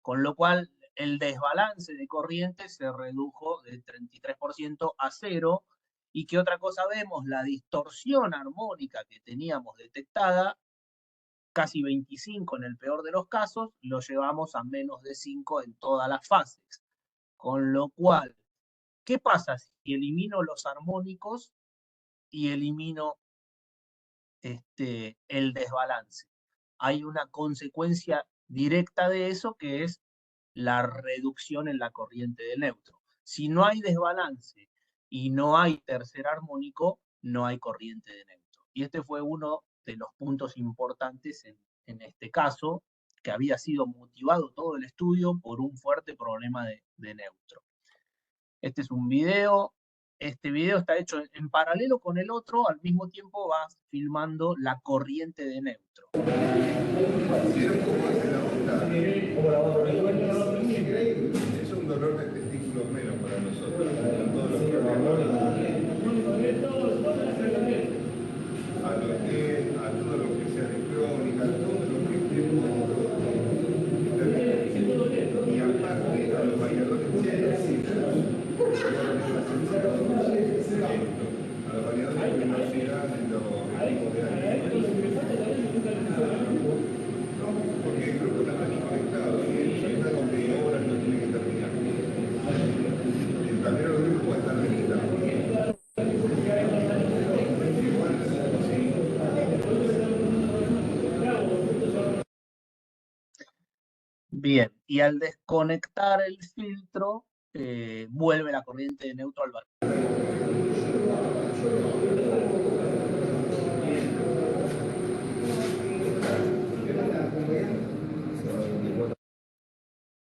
Con lo cual, el desbalance de corriente se redujo del 33% a 0. ¿Y qué otra cosa vemos? La distorsión armónica que teníamos detectada, casi 25 en el peor de los casos, lo llevamos a menos de 5 en todas las fases. Con lo cual, ¿qué pasa si elimino los armónicos y elimino el desbalance? Hay una consecuencia directa de eso que es la reducción en la corriente de neutro. Si no hay desbalance y no hay tercer armónico, no hay corriente de neutro. Y este fue uno de los puntos importantes en este caso, que había sido motivado todo el estudio por un fuerte problema de neutro. Este es un video. Este video está hecho en paralelo con el otro, al mismo tiempo va filmando la corriente de neutro. Es un dolor de testículos menos para nosotros, con todos los problemas. A todo lo que sea de crónica, a todo lo que estemos. Y aparte, a los variadores a los variadores de velocidad en los equipos de porque el grupo no está ni conectado y el está con media hora no tiene que terminar. El tablero del grupo está registrado. Bien, y al desconectar el filtro, vuelve la corriente de neutro al variador.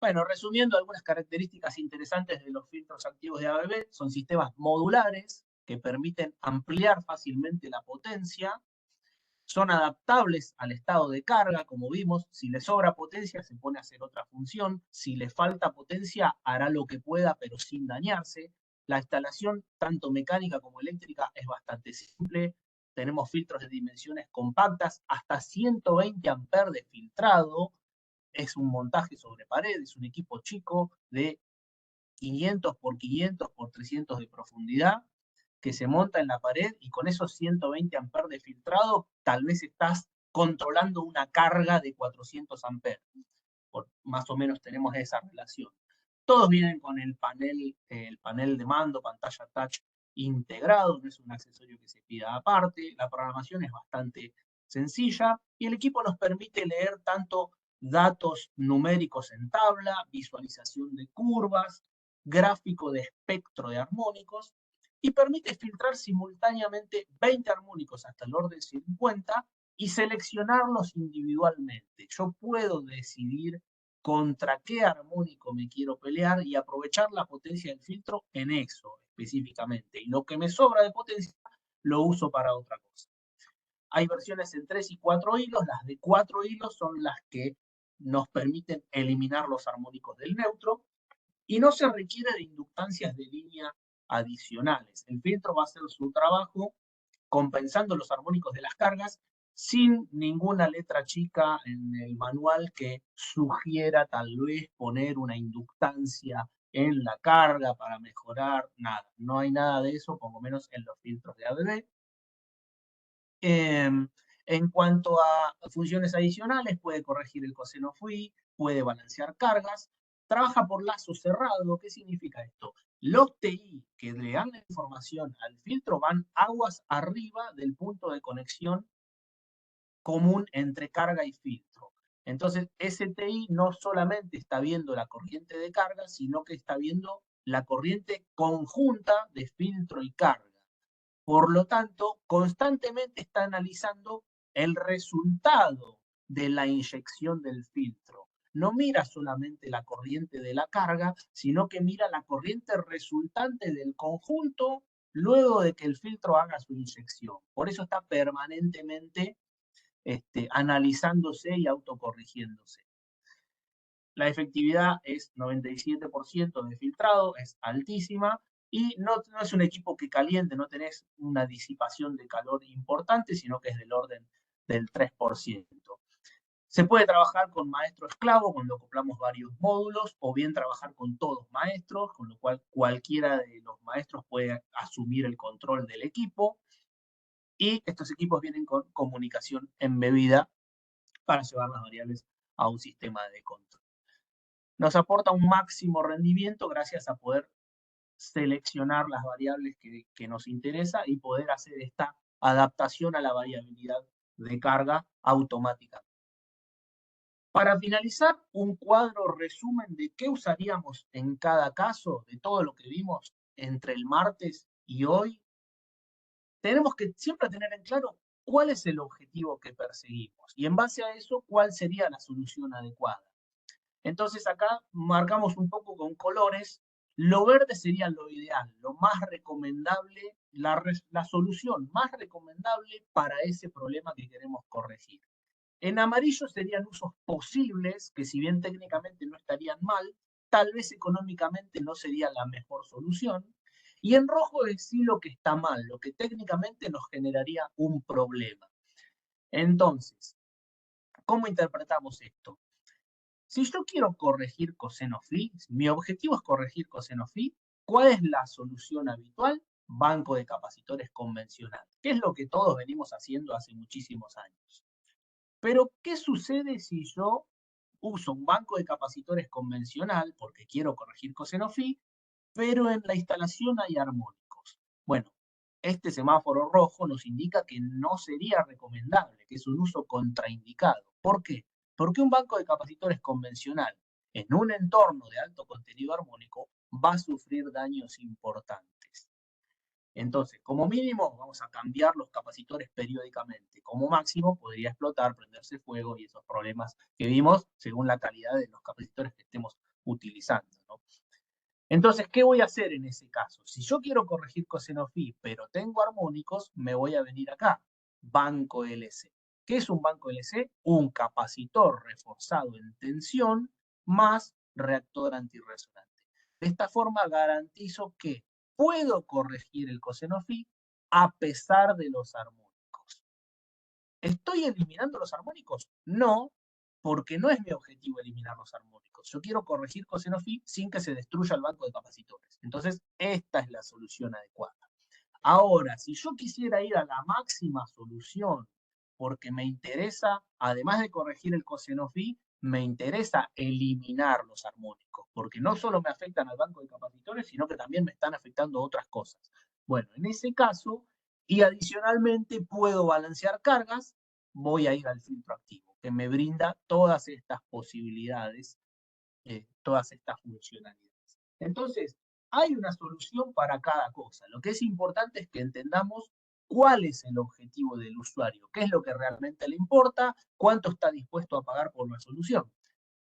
Bueno, resumiendo algunas características interesantes de los filtros activos de ABB, son sistemas modulares que permiten ampliar fácilmente la potencia, son adaptables al estado de carga, como vimos, si le sobra potencia se pone a hacer otra función, si le falta potencia hará lo que pueda pero sin dañarse. La instalación, tanto mecánica como eléctrica, es bastante simple. Tenemos filtros de dimensiones compactas, hasta 120 amperes de filtrado. Es un montaje sobre pared, es un equipo chico de 500 por 500 por 300 de profundidad, que se monta en la pared y con esos 120 amperes de filtrado, tal vez estás controlando una carga de 400 amperes. Más o menos tenemos esa relación. Todos vienen con el panel de mando, pantalla touch integrado, no es un accesorio que se pida aparte. La programación es bastante sencilla y el equipo nos permite leer tanto datos numéricos en tabla, visualización de curvas, gráfico de espectro de armónicos, y permite filtrar simultáneamente 20 armónicos hasta el orden 50 y seleccionarlos individualmente. Yo puedo decidir contra qué armónico me quiero pelear y aprovechar la potencia del filtro en eso específicamente. Y lo que me sobra de potencia lo uso para otra cosa. Hay versiones en 3 y 4 hilos. Las de 4 hilos son las que nos permiten eliminar los armónicos del neutro y no se requiere de inductancias de línea adicionales. El filtro va a hacer su trabajo compensando los armónicos de las cargas sin ninguna letra chica en el manual que sugiera tal vez poner una inductancia en la carga para mejorar, nada. No hay nada de eso, por lo menos en los filtros de ABB. En cuanto a funciones adicionales, puede corregir el coseno phi, puede balancear cargas, trabaja por lazo cerrado. ¿Qué significa esto? Los TI que le dan la información al filtro van aguas arriba del punto de conexión común entre carga y filtro. Entonces, ese TI no solamente está viendo la corriente de carga, sino que está viendo la corriente conjunta de filtro y carga. Por lo tanto, constantemente está analizando el resultado de la inyección del filtro. No mira solamente la corriente de la carga, sino que mira la corriente resultante del conjunto luego de que el filtro haga su inyección. Por eso está permanentemente analizándose y autocorrigiéndose. La efectividad es 97% de filtrado, es altísima, y no es un equipo que caliente, no tenés una disipación de calor importante, sino que es del orden del 3%. Se puede trabajar con maestro esclavo cuando acoplamos varios módulos, o bien trabajar con todos maestros, con lo cual cualquiera de los maestros puede asumir el control del equipo, y estos equipos vienen con comunicación embebida para llevar las variables a un sistema de control. Nos aporta un máximo rendimiento gracias a poder seleccionar las variables que nos interesa y poder hacer esta adaptación a la variabilidad de carga automática. Para finalizar, un cuadro resumen de qué usaríamos en cada caso, de todo lo que vimos entre el martes y hoy. Tenemos que siempre tener en claro ¿cuál es el objetivo que perseguimos? Y en base a eso, ¿cuál sería la solución adecuada? Entonces acá marcamos un poco con colores. Lo verde sería lo ideal, lo más recomendable, la solución más recomendable para ese problema que queremos corregir. En amarillo serían usos posibles, que si bien técnicamente no estarían mal, tal vez económicamente no sería la mejor solución. Y en rojo es sí lo que está mal, lo que técnicamente nos generaría un problema. Entonces, ¿cómo interpretamos esto? Si yo quiero corregir coseno phi, mi objetivo es corregir coseno phi, ¿cuál es la solución habitual? Banco de capacitores convencional, que es lo que todos venimos haciendo hace muchísimos años. Pero, ¿qué sucede si yo uso un banco de capacitores convencional porque quiero corregir coseno phi, pero en la instalación hay armónicos? Bueno, este semáforo rojo nos indica que no sería recomendable, que es un uso contraindicado. ¿Por qué? Porque un banco de capacitores convencional en un entorno de alto contenido armónico va a sufrir daños importantes. Entonces, como mínimo, vamos a cambiar los capacitores periódicamente. Como máximo, podría explotar, prenderse fuego y esos problemas que vimos según la calidad de los capacitores que estemos utilizando, ¿no? Entonces, ¿qué voy a hacer en ese caso? Si yo quiero corregir coseno phi, pero tengo armónicos, me voy a venir acá, banco LC. ¿Qué es un banco LC? Un capacitor reforzado en tensión más reactor antirresonante. De esta forma garantizo que puedo corregir el coseno phi a pesar de los armónicos. ¿Estoy eliminando los armónicos? No, porque no es mi objetivo eliminar los armónicos. Yo quiero corregir coseno phi sin que se destruya el banco de capacitores. Entonces, esta es la solución adecuada. Ahora, si yo quisiera ir a la máxima solución, porque me interesa, además de corregir el coseno phi, me interesa eliminar los armónicos, porque no solo me afectan al banco de capacitores, sino que también me están afectando otras cosas. Bueno, en ese caso, y adicionalmente puedo balancear cargas, voy a ir al filtro activo, que me brinda todas estas posibilidades, todas estas funcionalidades. Entonces, hay una solución para cada cosa. Lo que es importante es que entendamos cuál es el objetivo del usuario, qué es lo que realmente le importa, cuánto está dispuesto a pagar por la solución.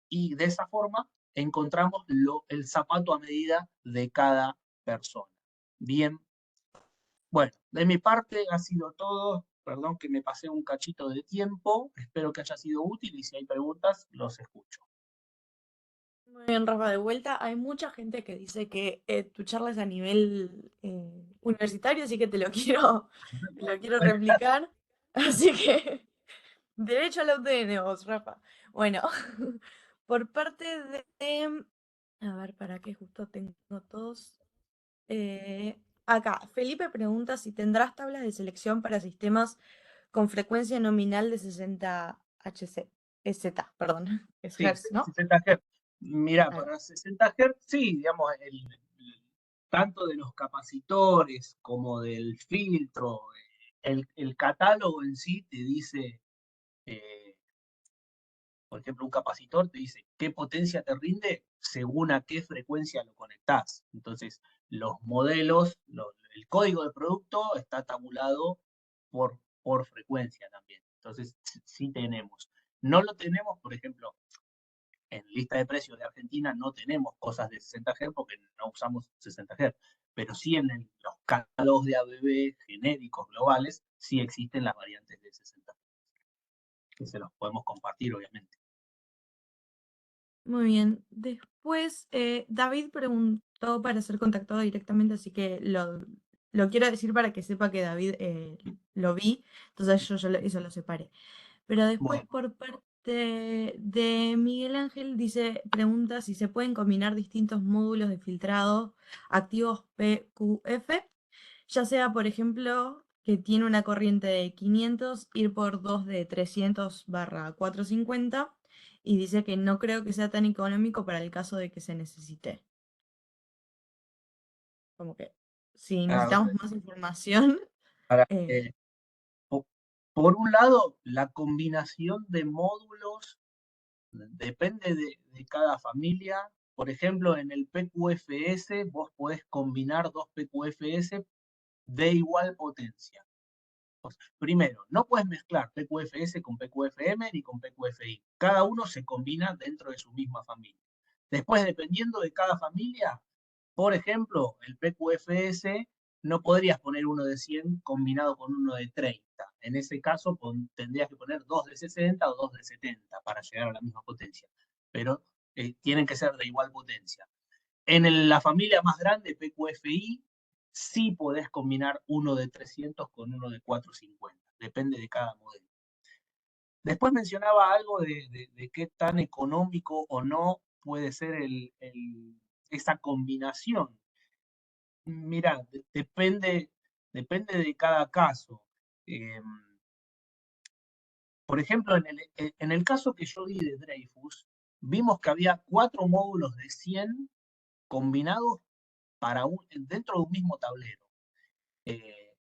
Y de esa forma encontramos el zapato a medida de cada persona. Bien, bueno, de mi parte ha sido todo. Perdón que me pasé un cachito de tiempo. Espero que haya sido útil y si hay preguntas, los escucho. Muy bien, Rafa, de vuelta. Hay mucha gente que dice que tu charla es a nivel universitario, así que te lo quiero replicar. Así que, derecho al auto de vos, Rafa. Bueno, por parte de... A ver, ¿para qué? Justo tengo todos. Acá, Felipe pregunta si tendrás tablas de selección para sistemas con frecuencia nominal de 60 Hz, Z, perdón, es Sí, Hz, ¿no? 60 Hz. Mira, Ah, para 60 Hz, sí, digamos, tanto de los capacitores como del filtro, el catálogo en sí te dice, eh, por ejemplo, un capacitor te dice qué potencia te rinde según a qué frecuencia lo conectás. Entonces, los modelos, el código de producto está tabulado por frecuencia también. Entonces, sí tenemos. No lo tenemos, por ejemplo, en lista de precios de Argentina no tenemos cosas de 60 Hz porque no usamos 60 Hz, pero sí en los catálogos de ABB genéricos globales sí existen las variantes de 60 Hz, que se los podemos compartir obviamente. muy bien. Después, David preguntó para ser contactado directamente, así que lo quiero decir para que sepa que David lo vi, entonces eso lo separé. Pero después, Bueno, por parte de Miguel Ángel, pregunta si se pueden combinar distintos módulos de filtrado activos PQF, ya sea, por ejemplo, que tiene una corriente de 500, ir por dos de 300/450, y dice que no creo que sea tan económico para el caso de que se necesite. Como que si a necesitamos ver, más información, para, eh, por un lado, la combinación de módulos depende de cada familia. Por ejemplo, en el PQFS vos podés combinar dos PQFS de igual potencia. Primero, no puedes mezclar PQFS con PQFM ni con PQFI. Cada uno se combina dentro de su misma familia. Después, dependiendo de cada familia, por ejemplo, el PQFS no podrías poner uno de 100 combinado con uno de 30. En ese caso tendrías que poner 2 de 60 o 2 de 70 para llegar a la misma potencia. Pero tienen que ser de igual potencia. En la familia más grande, PQFI, sí podés combinar uno de 300 con uno de 450. Depende de cada modelo. Después mencionaba algo de qué tan económico o no puede ser esa combinación. Mira, depende de cada caso. Por ejemplo, en el caso que yo di de Dreyfus, vimos que había 4 módulos de 100 combinados dentro de un mismo tablero.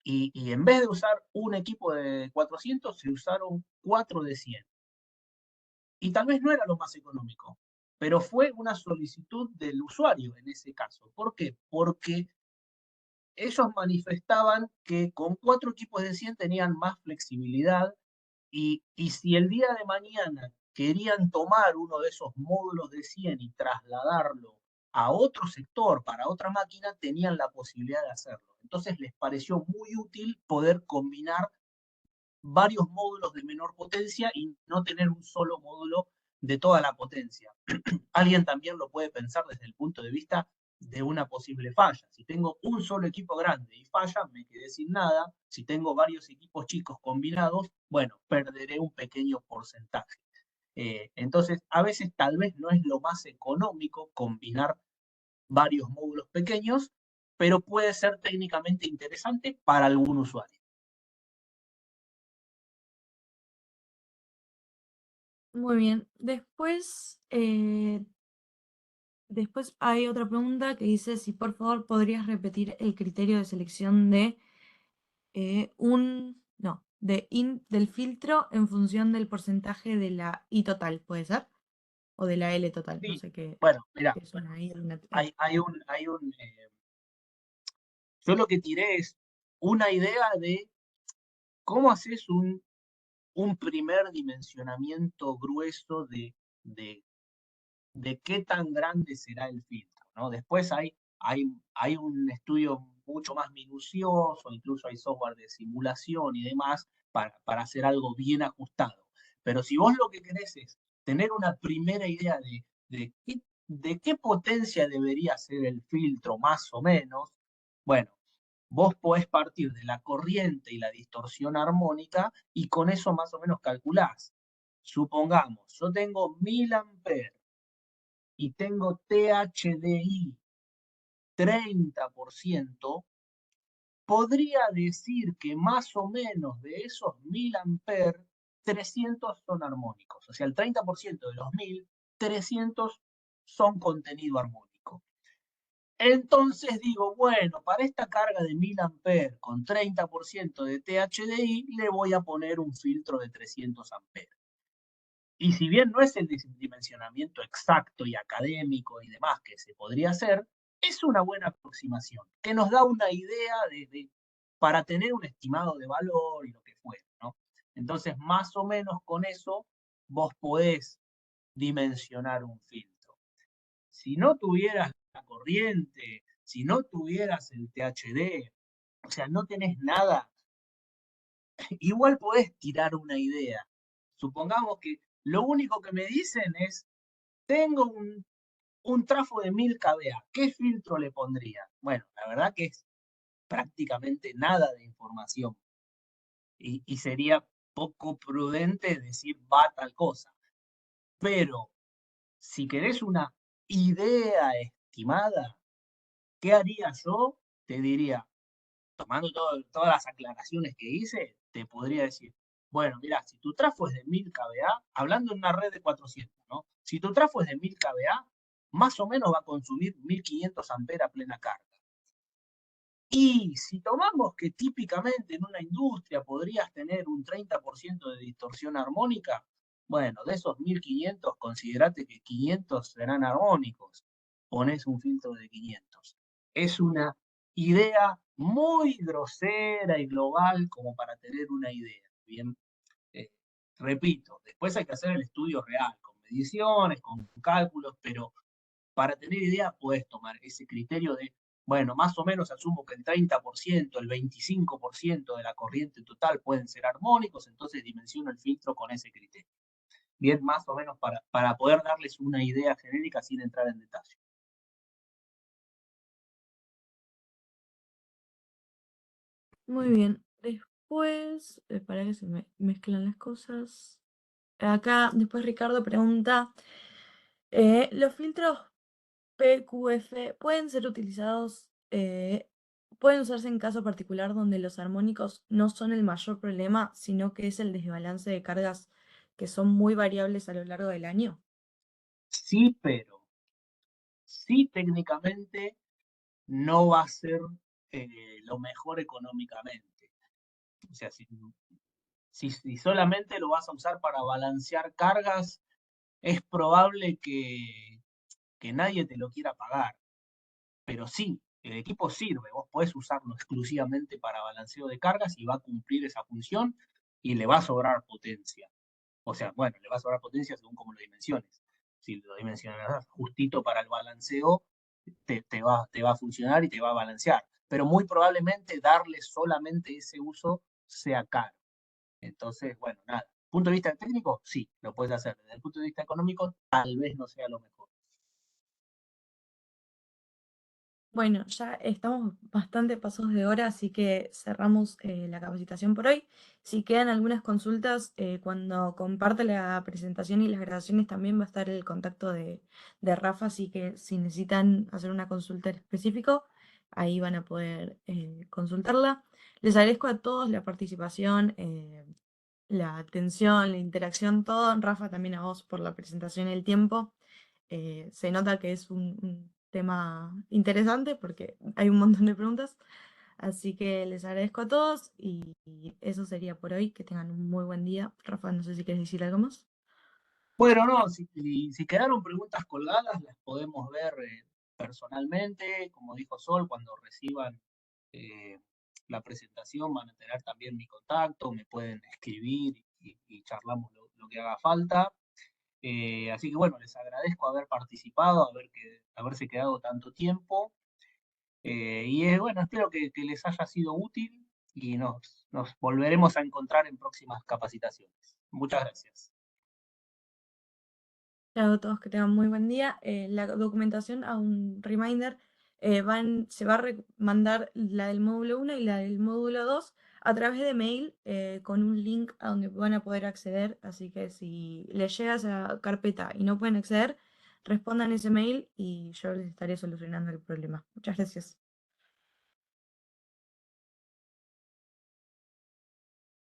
Y en vez de usar un equipo de 400, se usaron 4 de 100. Y tal vez no era lo más económico, pero fue una solicitud del usuario en ese caso. ¿Por qué? Porque ellos manifestaban que con 4 equipos de 100 tenían más flexibilidad y si el día de mañana querían tomar uno de esos módulos de 100 y trasladarlo a otro sector, para otra máquina, tenían la posibilidad de hacerlo. Entonces les pareció muy útil poder combinar varios módulos de menor potencia y no tener un solo módulo de toda la potencia. Alguien también lo puede pensar desde el punto de vista de una posible falla. Si tengo un solo equipo grande y falla, me quedé sin nada. Si tengo varios equipos chicos combinados, bueno, perderé un pequeño porcentaje. Entonces, a veces tal vez no es lo más económico combinar varios módulos pequeños, pero puede ser técnicamente interesante para algún usuario. Muy bien. Después hay otra pregunta que dice si por favor podrías repetir el criterio de selección de del filtro en función del porcentaje de la I total, ¿puede ser? O de la L total, no Sí, sé qué, bueno, mira, qué es una I. yo lo que tiré es una idea de cómo haces un primer dimensionamiento grueso de qué tan grande será el filtro, ¿no? Después hay un estudio mucho más minucioso, incluso hay software de simulación y demás para hacer algo bien ajustado. Pero si vos lo que querés es tener una primera idea de qué potencia debería ser el filtro más o menos, bueno, vos podés partir de la corriente y la distorsión armónica y con eso más o menos calculás. Supongamos, yo tengo 1000 amperes y tengo THDI 30%, podría decir que más o menos de esos 1000 amperes, 300 son armónicos. O sea, el 30% de los 1000, 300 son contenido armónico. Entonces digo, bueno, para esta carga de 1000 amperes con 30% de THDI, le voy a poner un filtro de 300 amperes. Y si bien no es el dimensionamiento exacto y académico y demás que se podría hacer, es una buena aproximación, que nos da una idea para tener un estimado de valor y lo que fuera, ¿no? Entonces, más o menos con eso, vos podés dimensionar un filtro. Si no tuvieras la corriente, si no tuvieras el THD, o sea, no tenés nada, igual podés tirar una idea. Supongamos que lo único que me dicen es, tengo un trafo de 1000 kVA, ¿qué filtro le pondría? Bueno, la verdad que es prácticamente nada de información y sería poco prudente decir va tal cosa. Pero si querés una idea estimada, ¿qué haría yo? Te diría, tomando todas las aclaraciones que hice, te podría decir, bueno, mira, si tu trafo es de 1000 kVA, hablando en una red de 400, ¿no? Si tu trafo es de 1000 kVA, más o menos va a consumir 1500 amperes a plena carga. Y si tomamos que típicamente en una industria podrías tener un 30% de distorsión armónica, bueno, de esos 1500, considerate que 500 serán armónicos. Pones un filtro de 500. Es una idea muy grosera y global como para tener una idea. Bien, Eh, repito, después hay que hacer el estudio real, con mediciones, con cálculos, pero para tener idea puedes tomar ese criterio de, bueno, más o menos asumo que el 30%, el 25% de la corriente total pueden ser armónicos, entonces dimensiono el filtro con ese criterio. Bien, más o menos para poder darles una idea genérica sin entrar en detalle. Muy bien. Después, para que se me mezclan las cosas. Acá, después Ricardo pregunta, ¿los filtros PQF pueden ser utilizados, pueden usarse en caso particular donde los armónicos no son el mayor problema, sino que es el desbalance de cargas que son muy variables a lo largo del año? Sí, pero sí técnicamente no va a ser lo mejor económicamente. O sea, si solamente lo vas a usar para balancear cargas, es probable que nadie te lo quiera pagar. Pero sí, el equipo sirve, vos podés usarlo exclusivamente para balanceo de cargas y va a cumplir esa función y le va a sobrar potencia. O sea, bueno, le va a sobrar potencia según como lo dimensiones. Si lo dimensionas justito para el balanceo, te va a funcionar y te va a balancear. Pero muy probablemente darle solamente ese uso sea caro. Entonces, bueno, nada. Punto de vista técnico, sí, lo puedes hacer. Desde el punto de vista económico, tal vez no sea lo mejor. Bueno, ya estamos bastante pasos de hora, así que cerramos la capacitación por hoy. Si quedan algunas consultas, cuando comparte la presentación y las grabaciones también va a estar el contacto de Rafa, así que si necesitan hacer una consulta en específico, ahí van a poder consultarla. Les agradezco a todos la participación, la atención, la interacción, todo. Rafa, también a vos por la presentación y el tiempo. Se nota que es un tema interesante porque hay un montón de preguntas. Así que les agradezco a todos y eso sería por hoy. Que tengan un muy buen día. Rafa, no sé si quieres decir algo más. Bueno, no, si quedaron preguntas colgadas, las podemos ver personalmente, como dijo Sol, cuando reciban eh, la presentación van a tener también mi contacto, me pueden escribir y charlamos lo que haga falta. Así que bueno, les agradezco haber participado, haberse quedado tanto tiempo. Bueno, espero que les haya sido útil y nos volveremos a encontrar en próximas capacitaciones. Muchas gracias. Chao a todos, que tengan muy buen día. La documentación, a un reminder, se va a mandar la del módulo 1 y la del módulo 2 a través de mail con un link a donde van a poder acceder. Así que si les llega esa carpeta y no pueden acceder, respondan ese mail y yo les estaré solucionando el problema. Muchas gracias.